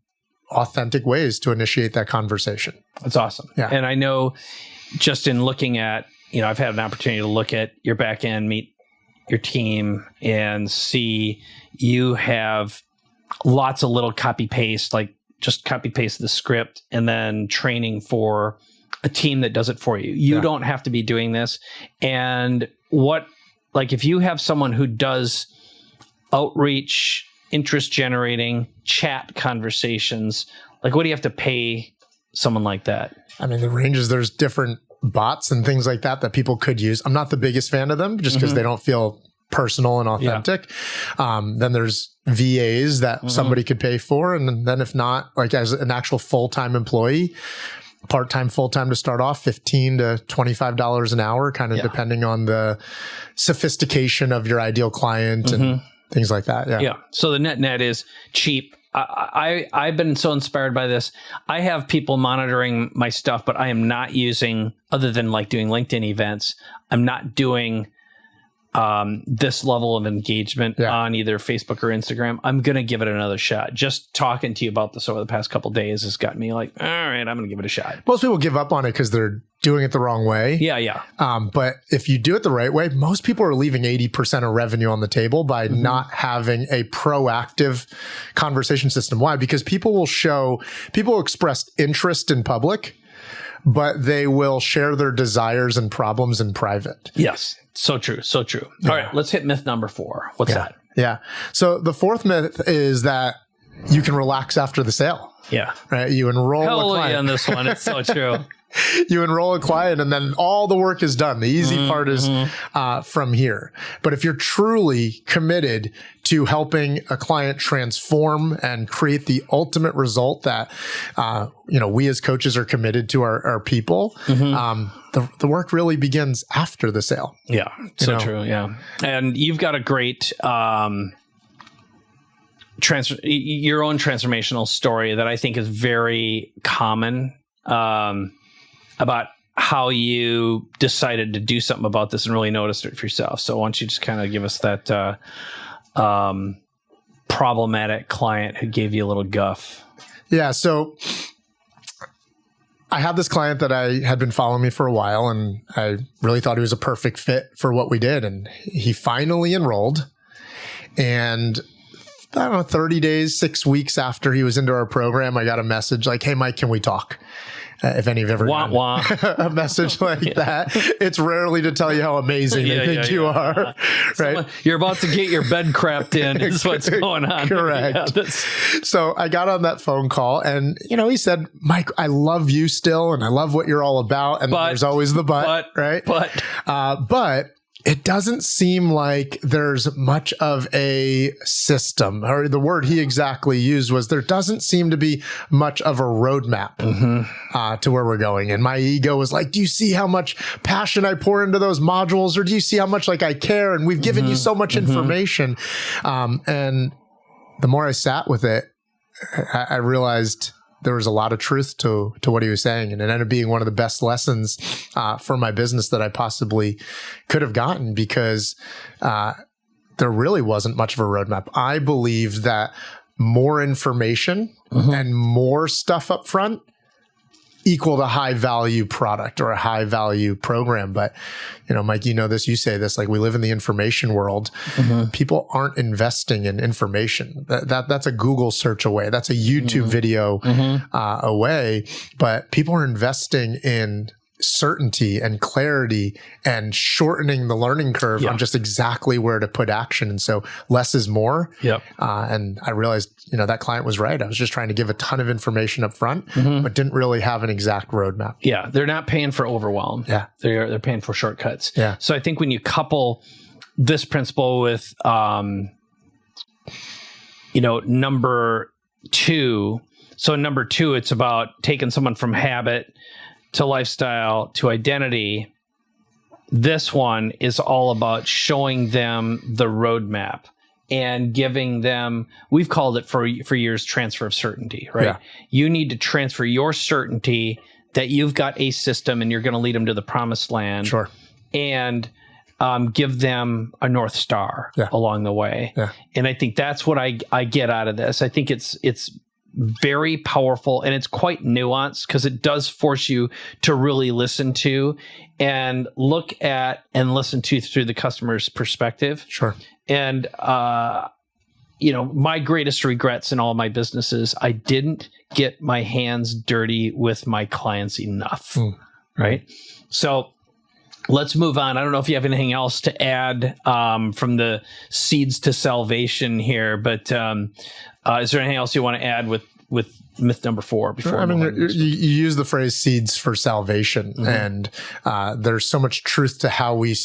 authentic ways to initiate that conversation. That's awesome. Yeah. And I know, just in looking at, I've had an opportunity to look at your back end, meet your team, and see you have lots of little copy paste, like just copy paste the script and then training for a team that does it for you. You don't have to be doing this. And if you have someone who does outreach, interest generating, chat conversations, like, what do you have to pay someone like that? I mean, the ranges, there's different bots and things like that people could use. I'm not the biggest fan of them just because they don't feel personal and authentic. Then there's VAs that somebody could pay for. And then if not, like as an actual full-time employee, part-time, full-time to start off, $15 to $25 an hour, kind of depending on the sophistication of your ideal client and things like that. Yeah. So the net is cheap. I've been so inspired by this. I have people monitoring my stuff, but I am not using, other than like doing LinkedIn events, I'm not doing this level of engagement on either Facebook or Instagram. I'm going to give it another shot. Just talking to you about this over the past couple of days has got me like, all right, I'm going to give it a shot. Most people give up on it because they're doing it the wrong way. But if you do it the right way, most people are leaving 80% of revenue on the table by not having a proactive conversation system. Why? Because people express interest in public, but they will share their desires and problems in private. Yes. So true. So true. All right. Let's hit myth number 4. What's that? Yeah. So the 4th myth is that you can relax after the sale. Yeah. Right. You enroll a client. On this one. It's so true. You enroll a client and then all the work is done. The easy part is from here. But if you're truly committed to helping a client transform and create the ultimate result that, we as coaches are committed to our people, the work really begins after the sale. Yeah. So true. Yeah. And you've got a great, your own transformational story that I think is very common, about how you decided to do something about this and really noticed it for yourself. So why don't you just kind of give us that problematic client who gave you a little guff? Yeah. So I had this client that I had been following me for a while, and I really thought he was a perfect fit for what we did. And he finally enrolled, and I don't know, 30 days, 6 weeks after he was into our program, I got a message like, "Hey, Mike, can we talk?" If any of you have ever gotten a message like that, it's rarely to tell you how amazing they think you are, right? You're about to get your bed crapped in is what's going on. Correct. So I got on that phone call and, he said, "Mike, I love you still, and I love what you're all about." And there's always the but, right? But it doesn't seem like there's much of a system, or the word he exactly used was there doesn't seem to be much of a roadmap to where we're going. And my ego was like, "Do you see how much passion I pour into those modules? Or do you see how much I care? And we've given you so much information." And the more I sat with it, I realized there was a lot of truth to what he was saying. And it ended up being one of the best lessons for my business that I possibly could have gotten, because there really wasn't much of a roadmap. I believe that more information and more stuff up front equal to high value product or a high value program. But, Mike, this, you say this, we live in the information world. People aren't investing in information. That's a Google search away. That's a YouTube video away. But people are investing in certainty and clarity and shortening the learning curve on just exactly where to put action. And so less is more. And I realized, that client was right. I was just trying to give a ton of information up front, but didn't really have an exact roadmap. Yeah. They're not paying for overwhelm. Yeah. They're paying for shortcuts. Yeah. So I think when you couple this principle with, number two, so number two, it's about taking someone from habit to lifestyle to identity. This one is all about showing them the roadmap and giving them, we've called it for years, transfer of certainty, right? Yeah. You need to transfer your certainty that you've got a system and you're going to lead them to the promised land. Sure. And give them a North Star along the way. Yeah. And I think that's what I get out of this. I think it's very powerful, and it's quite nuanced because it does force you to really listen to and look at and listen to through the customer's perspective. Sure. And, my greatest regrets in all my businesses, I didn't get my hands dirty with my clients enough. Right. So let's move on. I don't know if you have anything else to add from the seeds to salvation here, but is there anything else you want to add with myth number 4? Before you use the phrase seeds for salvation, and there's so much truth to how we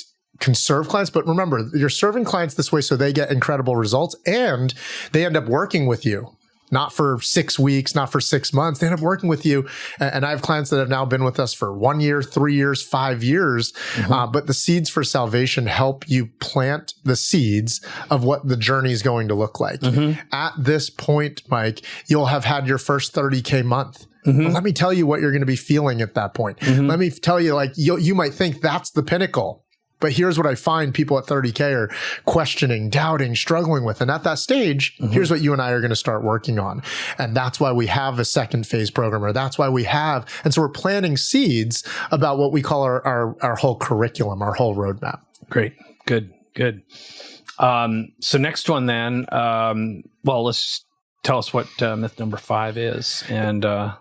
can serve clients. But remember, you're serving clients this way so they get incredible results, and they end up working with you. Not for 6 weeks, not for 6 months. They end up working with you. And I have clients that have now been with us for 1 year, 3 years, 5 years. But the seeds for salvation help you plant the seeds of what the journey is going to look like. At this point, Mike, you'll have had your first 30K month. Well, let me tell you what you're going to be feeling at that point. Let me tell you, you might think that's the pinnacle. But here's what I find people at 30K are questioning, doubting, struggling with. And at that stage, here's what you and I are going to start working on. And that's why we have a second phase program, or that's why we have. And so we're planting seeds about what we call our whole curriculum, our whole roadmap. Great. Good. So next one then, let's tell us what myth number 5 is. And I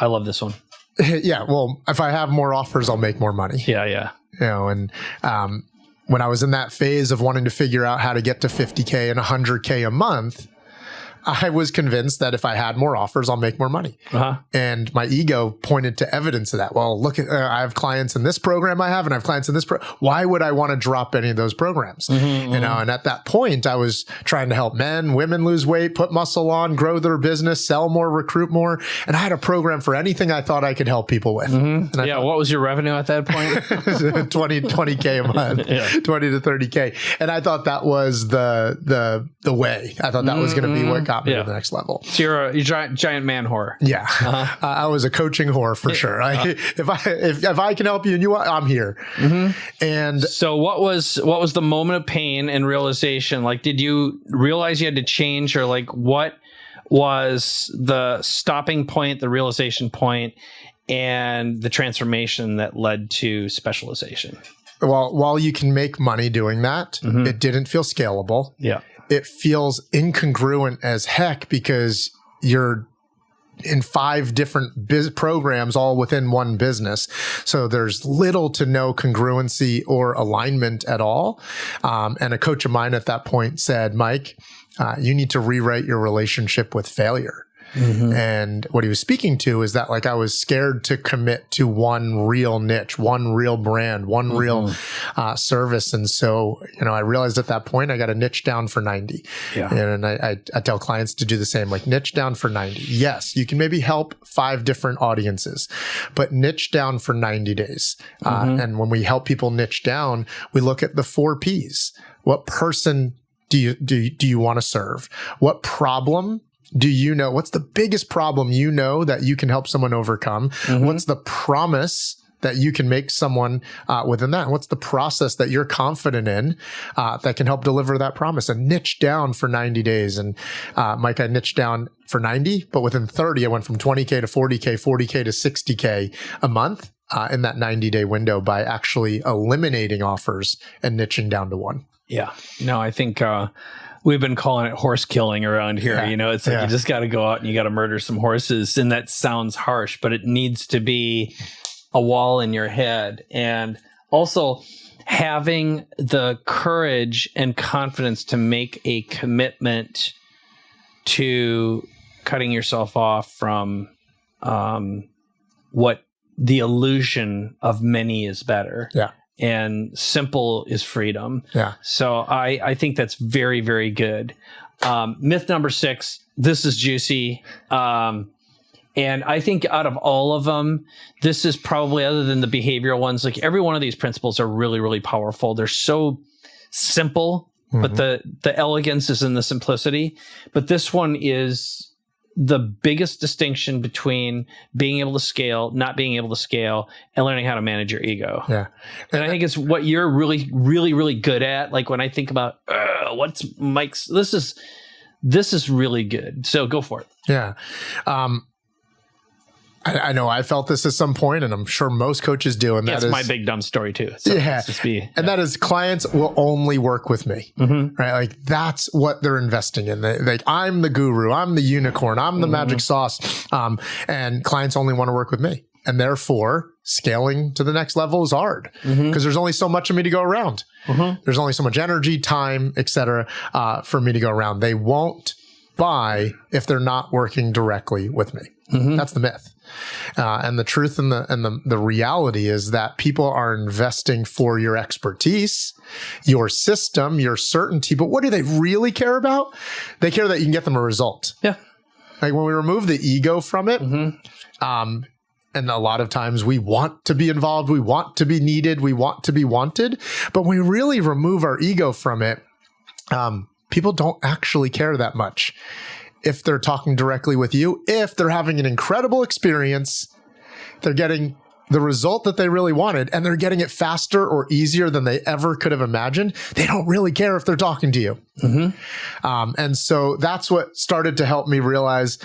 love this one. Yeah. Well, if I have more offers, I'll make more money. Yeah. And when I was in that phase of wanting to figure out how to get to 50K and 100K a month, I was convinced that if I had more offers, I'll make more money. And my ego pointed to evidence of that. Well, look, I have clients in this program and I have clients in this why would I want to drop any of those programs? And at that point, I was trying to help men, women lose weight, put muscle on, grow their business, sell more, recruit more. And I had a program for anything I thought I could help people with. What was your revenue at that point? 20K a month, 20 to 30K. And I thought that was the way. I thought that was going to be what got me to the next level. So you're a giant man whore. Yeah. I was a coaching whore for sure. If I can help you and I'm here. And so what was the moment of pain and realization? Like, did you realize you had to change, or like what was the stopping point, the realization point, and the transformation that led to specialization? Well, while you can make money doing that, it didn't feel scalable. Yeah. It feels incongruent as heck because you're in 5 different programs all within one business. So there's little to no congruency or alignment at all. And a coach of mine at that point said, Mike, you need to rewrite your relationship with failure. And what he was speaking to is that like I was scared to commit to one real niche, one real brand, one real service. And so, I realized at that point I got a niche down for 90. Yeah. And I tell clients to do the same, like niche down for 90. Yes, you can maybe help 5 different audiences, but niche down for 90 days. And when we help people niche down, we look at the 4 Ps. What person do you want to serve? What problem do you know? What's the biggest problem that you can help someone overcome? What's the promise that you can make someone within that? What's the process that you're confident in that can help deliver that promise? And niche down for 90 days. And Mike, I niched down for 90, but within 30, I went from 20K to 40K, 40K to 60K a month in that 90-day window by actually eliminating offers and niching down to 1. Yeah. No, I think we've been calling it horse killing around here. It's like you just got to go out and you got to murder some horses. And that sounds harsh, but it needs to be a wall in your head. And also having the courage and confidence to make a commitment to cutting yourself off from what the illusion of many is better. Yeah. And simple is freedom. Yeah. So I think that's very, very good. Myth number 6, this is juicy. And I think out of all of them, this is probably, other than the behavioral ones, like every one of these principles are really, really powerful. They're so simple, but the elegance is in the simplicity. But this one is the biggest distinction between being able to scale, not being able to scale, and learning how to manage your ego. Yeah. And I think it's what you're really, really, really good at. Like when I think about what's Mike's, this is really good. So go for it. Yeah. I know I felt this at some point, and I'm sure most coaches do. And that's my big dumb story too. So that is clients will only work with me, right? Like that's what they're investing in. Like I'm the guru, I'm the unicorn, I'm the magic sauce, and clients only want to work with me. And therefore, scaling to the next level is hard because there's only so much of me to go around. There's only so much energy, time, etc., for me to go around. They won't buy if they're not working directly with me. That's the myth. And the truth and the reality is that people are investing for your expertise, your system, your certainty. But what do they really care about? They care that you can get them a result. Yeah. Like when we remove the ego from it, and a lot of times we want to be involved, we want to be needed, we want to be wanted. But when we really remove our ego from it, people don't actually care that much. If they're talking directly with you, if they're having an incredible experience, they're getting the result that they really wanted, and they're getting it faster or easier than they ever could have imagined, they don't really care if they're talking to you. And so that's what started to help me realize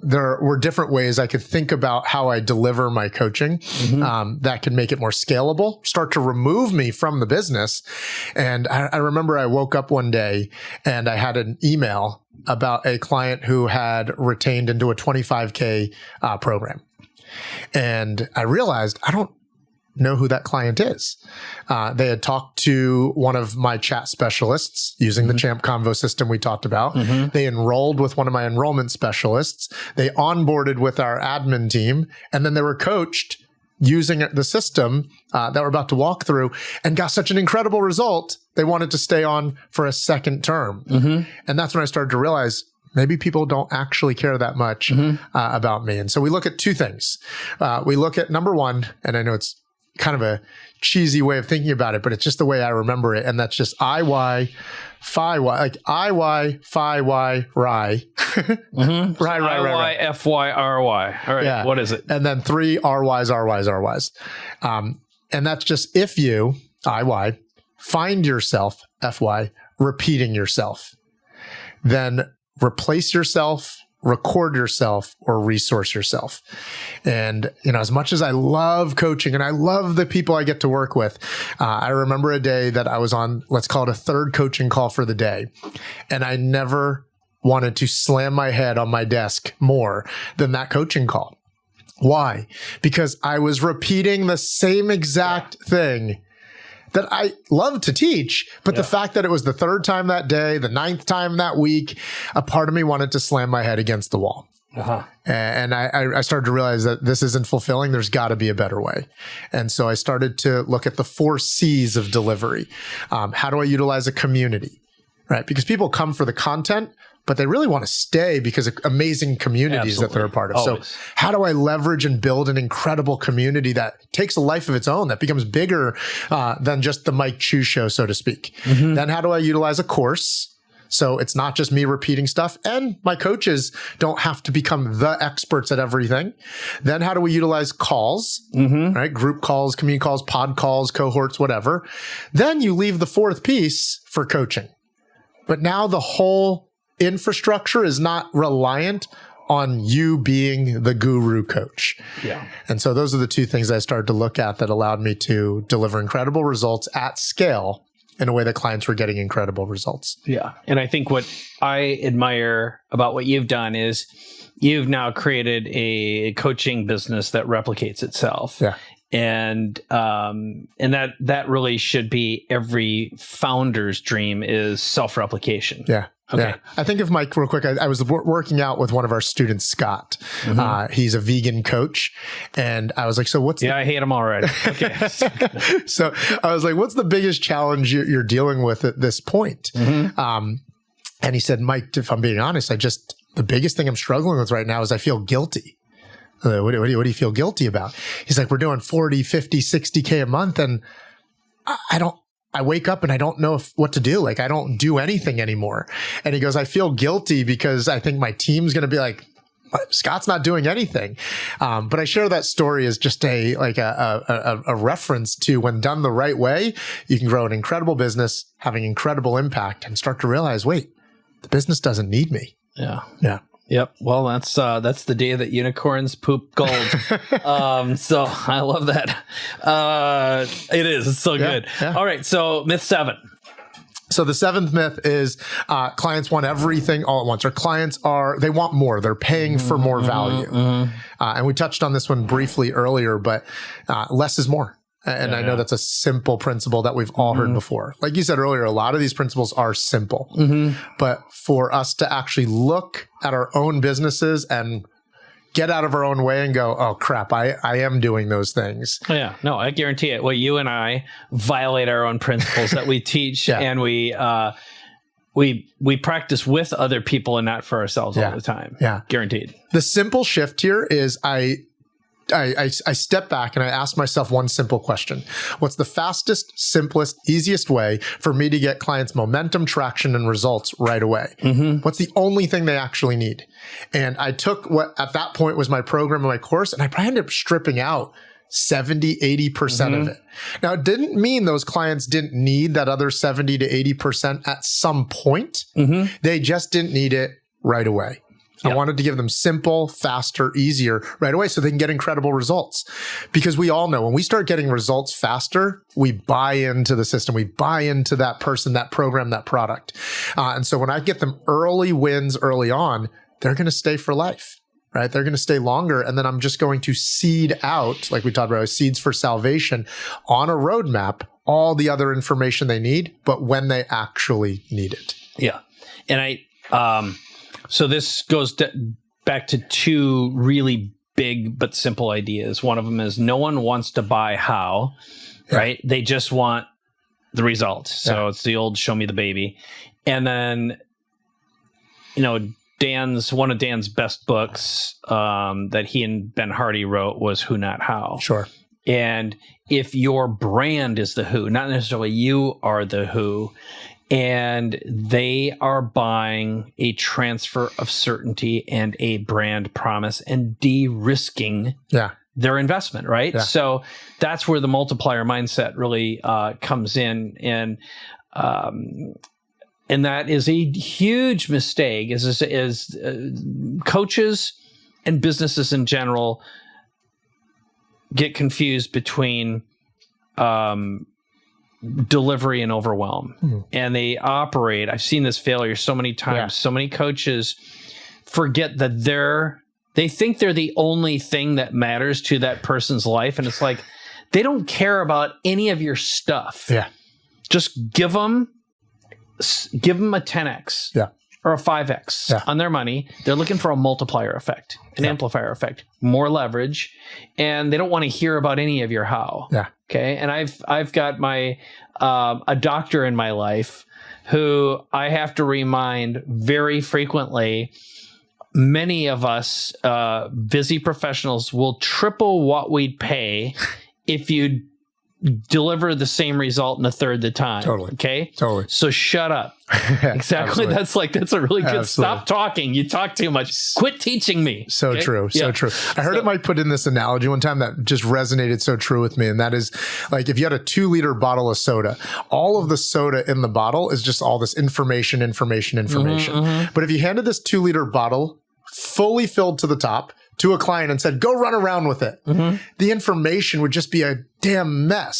there were different ways I could think about how I deliver my coaching that could make it more scalable, start to remove me from the business. And I remember I woke up one day and I had an email about a client who had retained into a 25K program. And I realized I don't know who that client is. They had talked to one of my chat specialists using the Champ Convo system we talked about. They enrolled with one of my enrollment specialists. They onboarded with our admin team, and then they were coached using the system that we're about to walk through, and got such an incredible result. They wanted to stay on for a second term. And that's when I started to realize maybe people don't actually care that much about me. And so we look at two things. We look at number one, and I know it's kind of a cheesy way of thinking about it, but it's just the way I remember it. And that's just IY, phi Y, like IY, phi Y, rye. Right. IY, FY, RY. All right. Yeah. What is it? And then 3 RYs, RYs, RYs. And that's just if you, IY, find yourself, FY, repeating yourself, then replace yourself, record yourself, or resource yourself. And, as much as I love coaching and I love the people I get to work with, I remember a day that I was on, let's call it a third coaching call for the day. And I never wanted to slam my head on my desk more than that coaching call. Why? Because I was repeating the same exact thing that I love to teach, but the fact that it was the third time that day, the 9th time that week, a part of me wanted to slam my head against the wall. And I started to realize that this isn't fulfilling. There's got to be a better way. And so I started to look at the 4 C's of delivery. How do I utilize a community, right? Because people come for the content, but they really want to stay because of amazing communities that they're a part of. Always. So how do I leverage and build an incredible community that takes a life of its own, that becomes bigger than just the Mike Chu show, so to speak? Then how do I utilize a course? So it's not just me repeating stuff, and my coaches don't have to become the experts at everything. Then how do we utilize calls, right? Group calls, community calls, pod calls, cohorts, whatever. Then you leave the 4th piece for coaching. But now the whole infrastructure is not reliant on you being the guru coach. And so those are the 2 things I started to look at that allowed me to deliver incredible results at scale in a way that clients were getting incredible results. And I think what I admire about what you've done is you've now created a coaching business that replicates itself. And that really should be every founder's dream, is self-replication. Okay. I think of Mike real quick. I was working out with one of our students, Scott. He's a vegan coach. And I was like, so what's I hate him already. Okay. So I was like, what's the biggest challenge you're dealing with at this point? And he said, Mike, if I'm being honest, the biggest thing I'm struggling with right now is I feel guilty. What do you feel guilty about? He's like, we're doing 40, 50, 60K a month. And I wake up and I don't know what to do. Like, I don't do anything anymore. And he goes, I feel guilty because I think my team's going to be like, Scott's not doing anything. But I share that story as just a reference to, when done the right way, you can grow an incredible business, having incredible impact, and start to realize, wait, the business doesn't need me. Yep. Well, that's the day that unicorns poop gold. So I love that. It is. It's so good. All right. So myth 7. So the 7th myth is clients want everything all at once, or they want more. They're paying for more value. And we touched on this one briefly earlier, but less is more. And I know that's a simple principle that we've all heard before. Like you said earlier, a lot of these principles are simple. But for us to actually look at our own businesses and get out of our own way and go, oh, crap, I am doing those things. No, I guarantee it. Well, you and I violate our own principles that we teach, and we practice with other people and not for ourselves all the time. Guaranteed. The simple shift here is I step back and I ask myself one simple question. What's the fastest, simplest, easiest way for me to get clients momentum, traction, and results right away? What's the only thing they actually need? And I took what at that point was my program and my course, and I probably ended up stripping out 70, 80% of it. Now, it didn't mean those clients didn't need that other 70 to 80% at some point. They just didn't need it right away. I wanted to give them simple, faster, easier right away so they can get incredible results. Because we all know when we start getting results faster, we buy into the system. We buy into that person, that program, that product. And so when I get them early wins early on, they're going to stay for life. right? They're going to stay longer. And then I'm just going to seed out, like we talked about, seeds for salvation on a roadmap, all the other information they need, but when they actually need it. Yeah. And so this goes back to two really big but simple ideas. One of them is no one wants to buy how, right? They just want the result. So it's the old show me the baby. And then, one of Dan's best books that he and Ben Hardy wrote was Who Not How. Sure. And if your brand is the who, not necessarily you are the who, and they are buying a transfer of certainty and a brand promise and de-risking their investment, right? Yeah. So that's where the multiplier mindset really comes in. And that is a huge mistake is coaches and businesses in general get confused between delivery and overwhelm. And they operate, I've seen this failure so many times. So many coaches forget that they think they're the only thing that matters to that person's life. And it's like, they don't care about any of your stuff. Yeah. Just give them a 10x or a 5x on their money. They're looking for a multiplier effect, an amplifier effect, more leverage, and they don't want to hear about any of your how. Yeah. Okay. And I've got my a doctor in my life who I have to remind very frequently. Many of us busy professionals will triple what we'd pay if you deliver the same result in a third the time. Totally. Okay. Totally. So shut up. Exactly. That's a really good. Stop talking. You talk too much. Quit teaching me. So true. So true. I heard it might put in this analogy one time that just resonated so true with me. And that is like, if you had a 2-liter bottle of soda, all of the soda in the bottle is just all this information. But if you handed this 2-liter bottle fully filled to the top to a client and said, go run around with it, the information would just be a damn mess.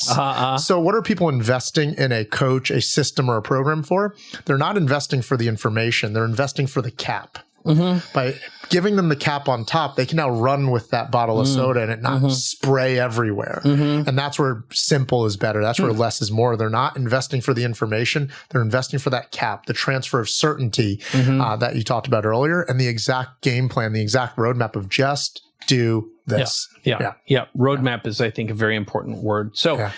So what are people investing in a coach, a system, or a program for? They're not investing for the information. They're investing for the cap. By giving them the cap on top, they can now run with that bottle of soda and it not spray everywhere. And that's where simple is better. That's where less is more. They're not investing for the information. They're investing for that cap, the transfer of certainty that you talked about earlier, and the exact game plan, the exact roadmap of just do this. Roadmap is, I think, a very important word. So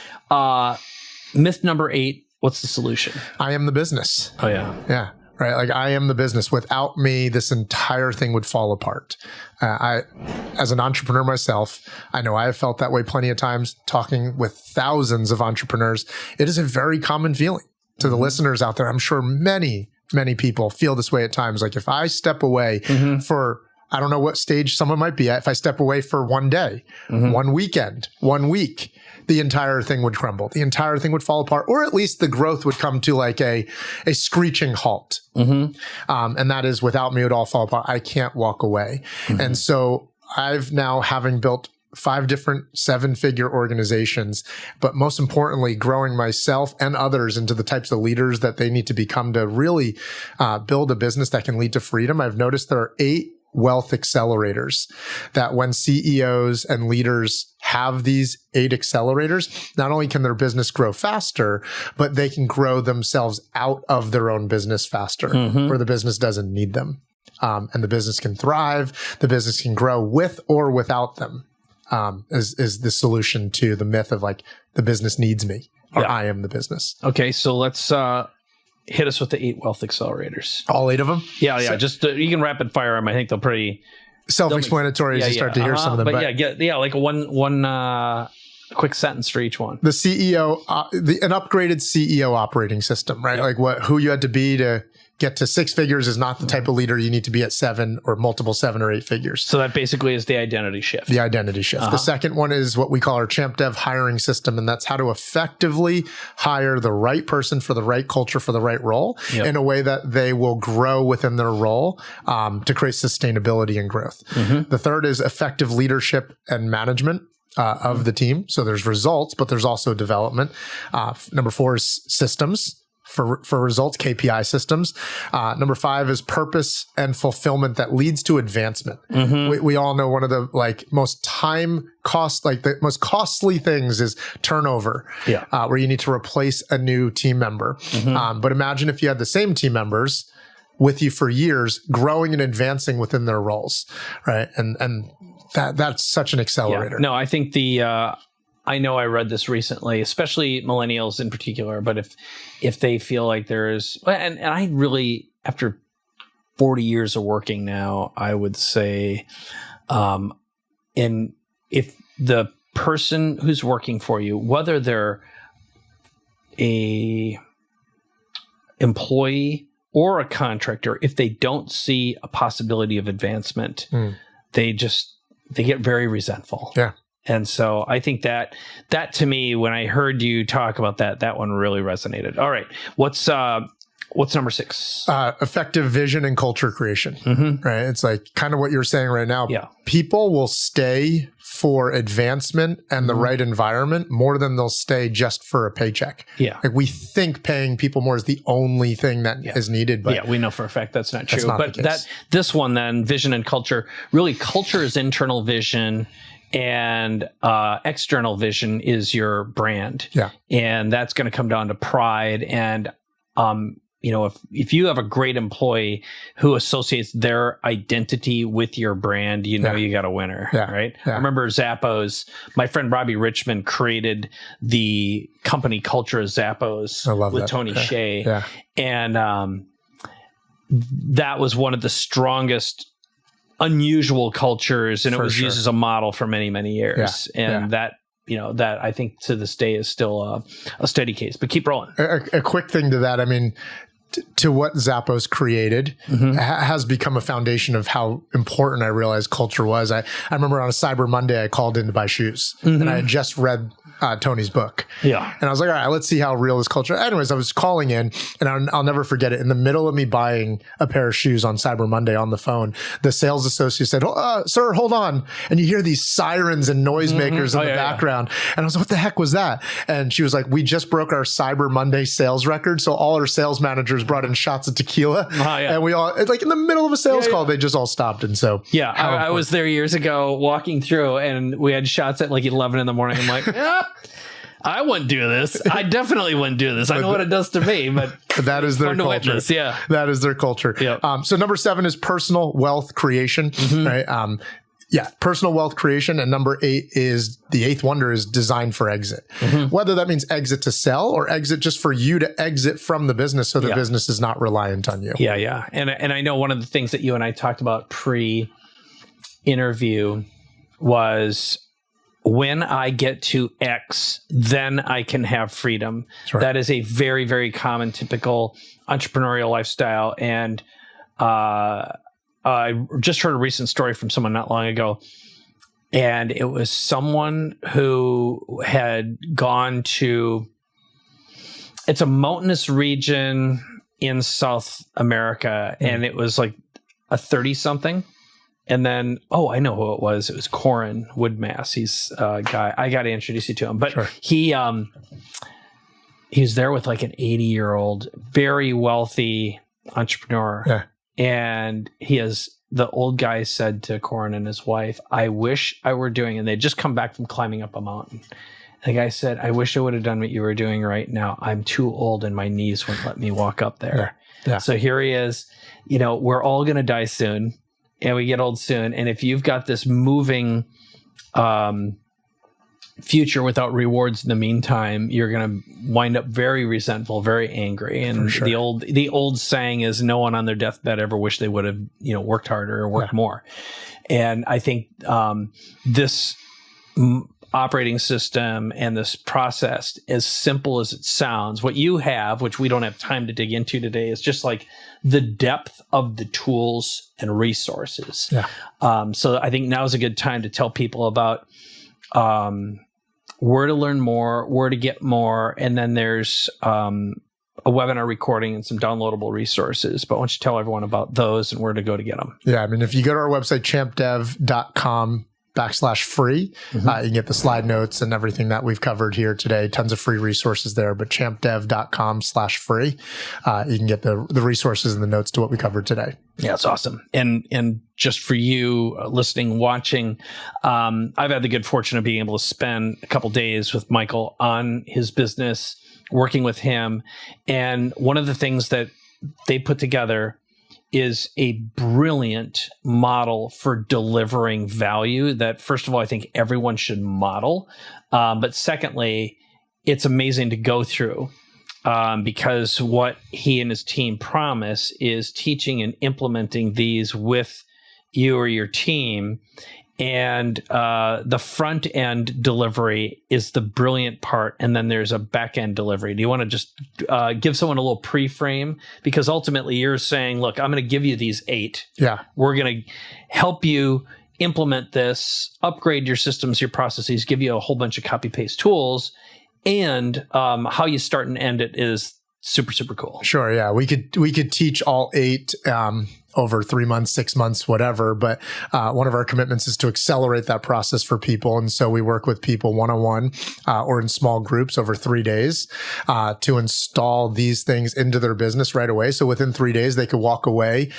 myth number 8, what's the solution? I am the business. Oh, yeah. Yeah. Right. Like, I am the business. Without me, this entire thing would fall apart. As an entrepreneur myself, I know I have felt that way plenty of times talking with thousands of entrepreneurs. It is a very common feeling to the listeners out there. I'm sure many, many people feel this way at times. Like, if I step away for, I don't know what stage someone might be at, if I step away for one day, one weekend, 1 week, the entire thing would crumble. The entire thing would fall apart, or at least the growth would come to like a screeching halt. And that is, without me, it would all fall apart. I can't walk away. And so I've now, having built 5 different 7-figure organizations, but most importantly, growing myself and others into the types of leaders that they need to become to really build a business that can lead to freedom. I've noticed there are 8 wealth accelerators that when CEOs and leaders have these 8 accelerators, not only can their business grow faster, but they can grow themselves out of their own business faster, where the business doesn't need them. And the business can thrive. The business can grow with or without them, is the solution to the myth of like, the business needs me, or I am the business. Okay. So let's, hit us with the 8 wealth accelerators. All 8 of them? Yeah. So, just you can rapid fire them. I think they'll pretty self-explanatory as you start to hear some of them. But like one quick sentence for each one. The CEO, an upgraded CEO operating system, right? Like who you had to be to get to 6 figures is not the type of leader you need to be at 7 or multiple 7 or 8 figures. So that basically is the identity shift. The identity shift. The second one is what we call our Champ Dev hiring system. And that's how to effectively hire the right person for the right culture for the right role in a way that they will grow within their role to create sustainability and growth. The third is effective leadership and management of the team. So there's results, but there's also development. Number 4 is systems. for results, KPI systems. Number 5 is purpose and fulfillment that leads to advancement. We all know one of the most the most costly things is turnover, where you need to replace a new team member. But imagine if you had the same team members with you for years, growing and advancing within their roles, right? And that's such an accelerator. No, I think I know I read this recently, especially millennials in particular, but if they feel like there's, and I really, after 40 years of working now, I would say, if the person who's working for you, whether they're a employee or a contractor, if they don't see a possibility of advancement, they get very resentful. Yeah. And so I think that to me, when I heard you talk about that one really resonated. All right. What's number 6? Effective vision and culture creation, right? It's like kind of what you're saying right now. Yeah. People will stay for advancement and the right environment more than they'll stay just for a paycheck. Yeah. Like we think paying people more is the only thing that is needed, but we know for a fact that's not true. Not but this one then, vision and culture, really culture is internal vision. And external vision is your brand. Yeah. And that's going to come down to pride. And, if you have a great employee who associates their identity with your brand, you got a winner, right? Yeah. I remember Zappos, my friend Robbie Richmond created the company culture of Zappos with Tony Hsieh. Yeah. And that was one of the strongest unusual cultures, and it was used as a model for many, many years. That I think to this day is still a steady case, but keep rolling. A quick thing to that. I mean, to what Zappos created has become a foundation of how important I realized culture was. I remember on a Cyber Monday, I called in to buy shoes and I had just read Tony's book. Yeah. And I was like, all right, let's see how real this culture. Anyways, I was calling in and I'll never forget it. In the middle of me buying a pair of shoes on Cyber Monday on the phone, the sales associate said, sir, hold on. And you hear these sirens and noisemakers in the background. And I was like, what the heck was that? And she was like, we just broke our Cyber Monday sales record. So all our sales managers brought in shots of tequila. And we all, like in the middle of a sales call, they just all stopped. And so, I was there years ago walking through and we had shots at like 11 in the morning. I'm like, I wouldn't do this. I definitely wouldn't do this. I know what it does to me, but that is their culture. That is their culture. Yep. So number 7 is personal wealth creation, right? Personal wealth creation. And number 8 is the 8th wonder is design for exit. Whether that means exit to sell or exit just for you to exit from the business so the business is not reliant on you. Yeah. And I know one of the things that you and I talked about pre-interview was, when I get to X, then I can have freedom. Right. That is a very, very common, typical entrepreneurial lifestyle. And I just heard a recent story from someone not long ago. And it was someone who had gone to, it's a mountainous region in South America. And it was like a 30-something. And then, I know who it was. It was Corin Woodmass. He's a guy. I got to introduce you to him. But he was there with like an 80-year-old, very wealthy entrepreneur. Yeah. And the old guy said to Corin and his wife, I wish I were doing, and they'd just come back from climbing up a mountain. And the guy said, I wish I would have done what you were doing right now. I'm too old and my knees wouldn't let me walk up there. Yeah. So here he is. We're all going to die soon. And we get old soon. And if you've got this moving future without rewards in the meantime, you're going to wind up very resentful, very angry. And the old saying is, no one on their deathbed ever wished they would have, worked harder or worked more. And I think this operating system and this process, as simple as it sounds, what you have, which we don't have time to dig into today, is just like the depth of the tools and resources. Yeah. So I think now is a good time to tell people about where to learn more, where to get more, and then there's a webinar recording and some downloadable resources. But why don't you tell everyone about those and where to go to get them? Yeah, I mean, if you go to our website, champdev.com, champdev.com/free. You can get the slide notes and everything that we've covered here today. Tons of free resources there, but champdev.com/free. You can get the resources and the notes to what we covered today. Yeah, it's awesome. And just for you listening, watching, I've had the good fortune of being able to spend a couple days with Michael on his business, working with him. And one of the things that they put together is a brilliant model for delivering value that, first of all, I think everyone should model. But secondly, it's amazing to go through because what he and his team promise is teaching and implementing these with you or your team. And the front end delivery is the brilliant part. And then there's a back end delivery. Do you want to just give someone a little pre-frame? Because ultimately you're saying, look, I'm going to give you these 8. Yeah. We're going to help you implement this, upgrade your systems, your processes, give you a whole bunch of copy paste tools. And how you start and end it is super, super cool. Sure. Yeah. We could teach all 8 over 3 months, 6 months, whatever. But one of our commitments is to accelerate that process for people. And so we work with people one-on-one or in small groups over 3 days to install these things into their business right away. So within 3 days, they could walk away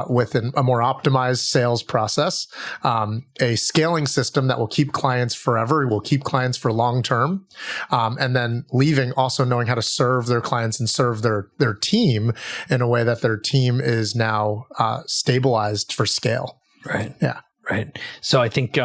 with a more optimized sales process, a scaling system that will keep clients forever, will keep clients for long term, and then leaving also knowing how to serve their clients and serve their team in a way that their team is now stabilized for scale. Right. Yeah. Right. So I think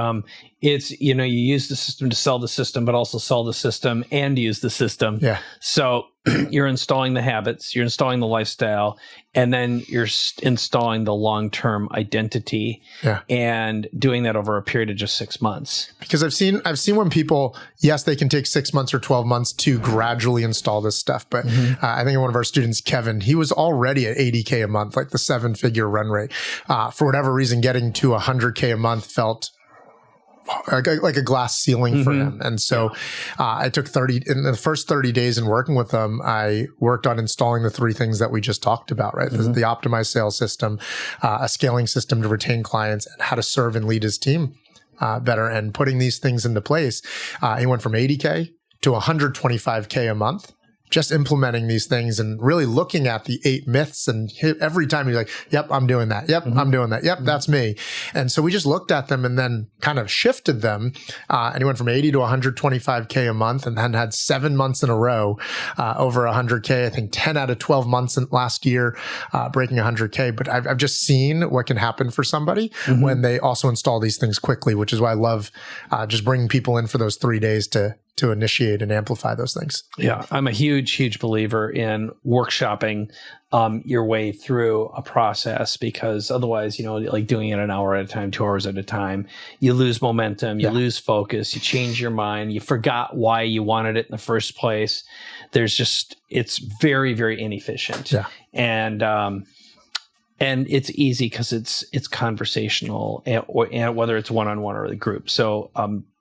it's, you use the system to sell the system, but also sell the system and use the system. Yeah. So you're installing the habits, you're installing the lifestyle, and then you're installing the long-term identity. Yeah. And doing that over a period of just 6 months. Because I've seen when people, yes, they can take 6 months or 12 months to gradually install this stuff. But I think one of our students, Kevin, he was already at $80K a month, like the 7-figure run rate. For whatever reason, getting to $100K a month felt like a glass ceiling for him. And so I took in the first 30 days in working with them, I worked on installing the 3 things that we just talked about, right? The optimized sales system, a scaling system to retain clients, and how to serve and lead his team better. And putting these things into place, he went from 80K to 125K a month. Just implementing these things and really looking at the 8 myths, and every time you're like, yep, I'm doing that. Yep, I'm doing that. Yep, that's me. And so we just looked at them and then kind of shifted them. And he went from 80 to 125K a month, and then had 7 months in a row over 100K. I think 10 out of 12 months last year breaking 100K. But I've just seen what can happen for somebody when they also install these things quickly, which is why I love just bringing people in for those 3 days to initiate and amplify those things. Yeah, I'm a huge believer in workshopping your way through a process, because otherwise, like doing it an hour at a time, 2 hours at a time, you lose momentum, you lose focus, you change your mind, you forgot why you wanted it in the first place. It's very, very inefficient. Yeah. And it's easy because it's conversational, and whether it's one-on-one or the group. So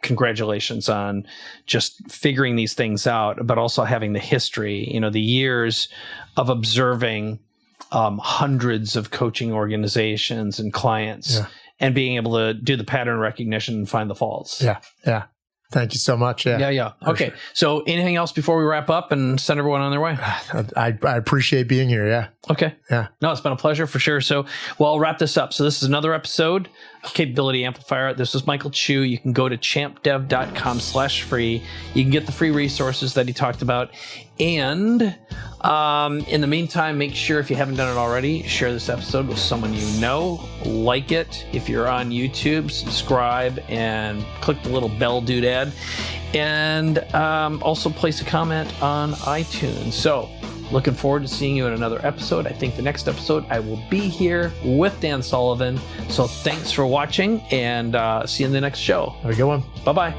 congratulations on just figuring these things out, but also having the history, the years of observing hundreds of coaching organizations and clients, and being able to do the pattern recognition and find the faults. Yeah, yeah. Thank you so much. Yeah. Okay. Sure. So anything else before we wrap up and send everyone on their way? I appreciate being here. Yeah. Okay. Yeah. No, it's been a pleasure for sure. So, I'll wrap this up. So this is another episode of Capability Amplifier. This is Michael Chu. You can go to champdev.com/free. You can get the free resources that he talked about. And in the meantime, make sure, if you haven't done it already, share this episode with someone you know. Like it. If you're on YouTube, subscribe and click the little bell doodad. And also place a comment on iTunes. So, looking forward to seeing you in another episode. I think the next episode I will be here with Dan Sullivan. So thanks for watching, and see you in the next show. Have a good one. Bye-bye.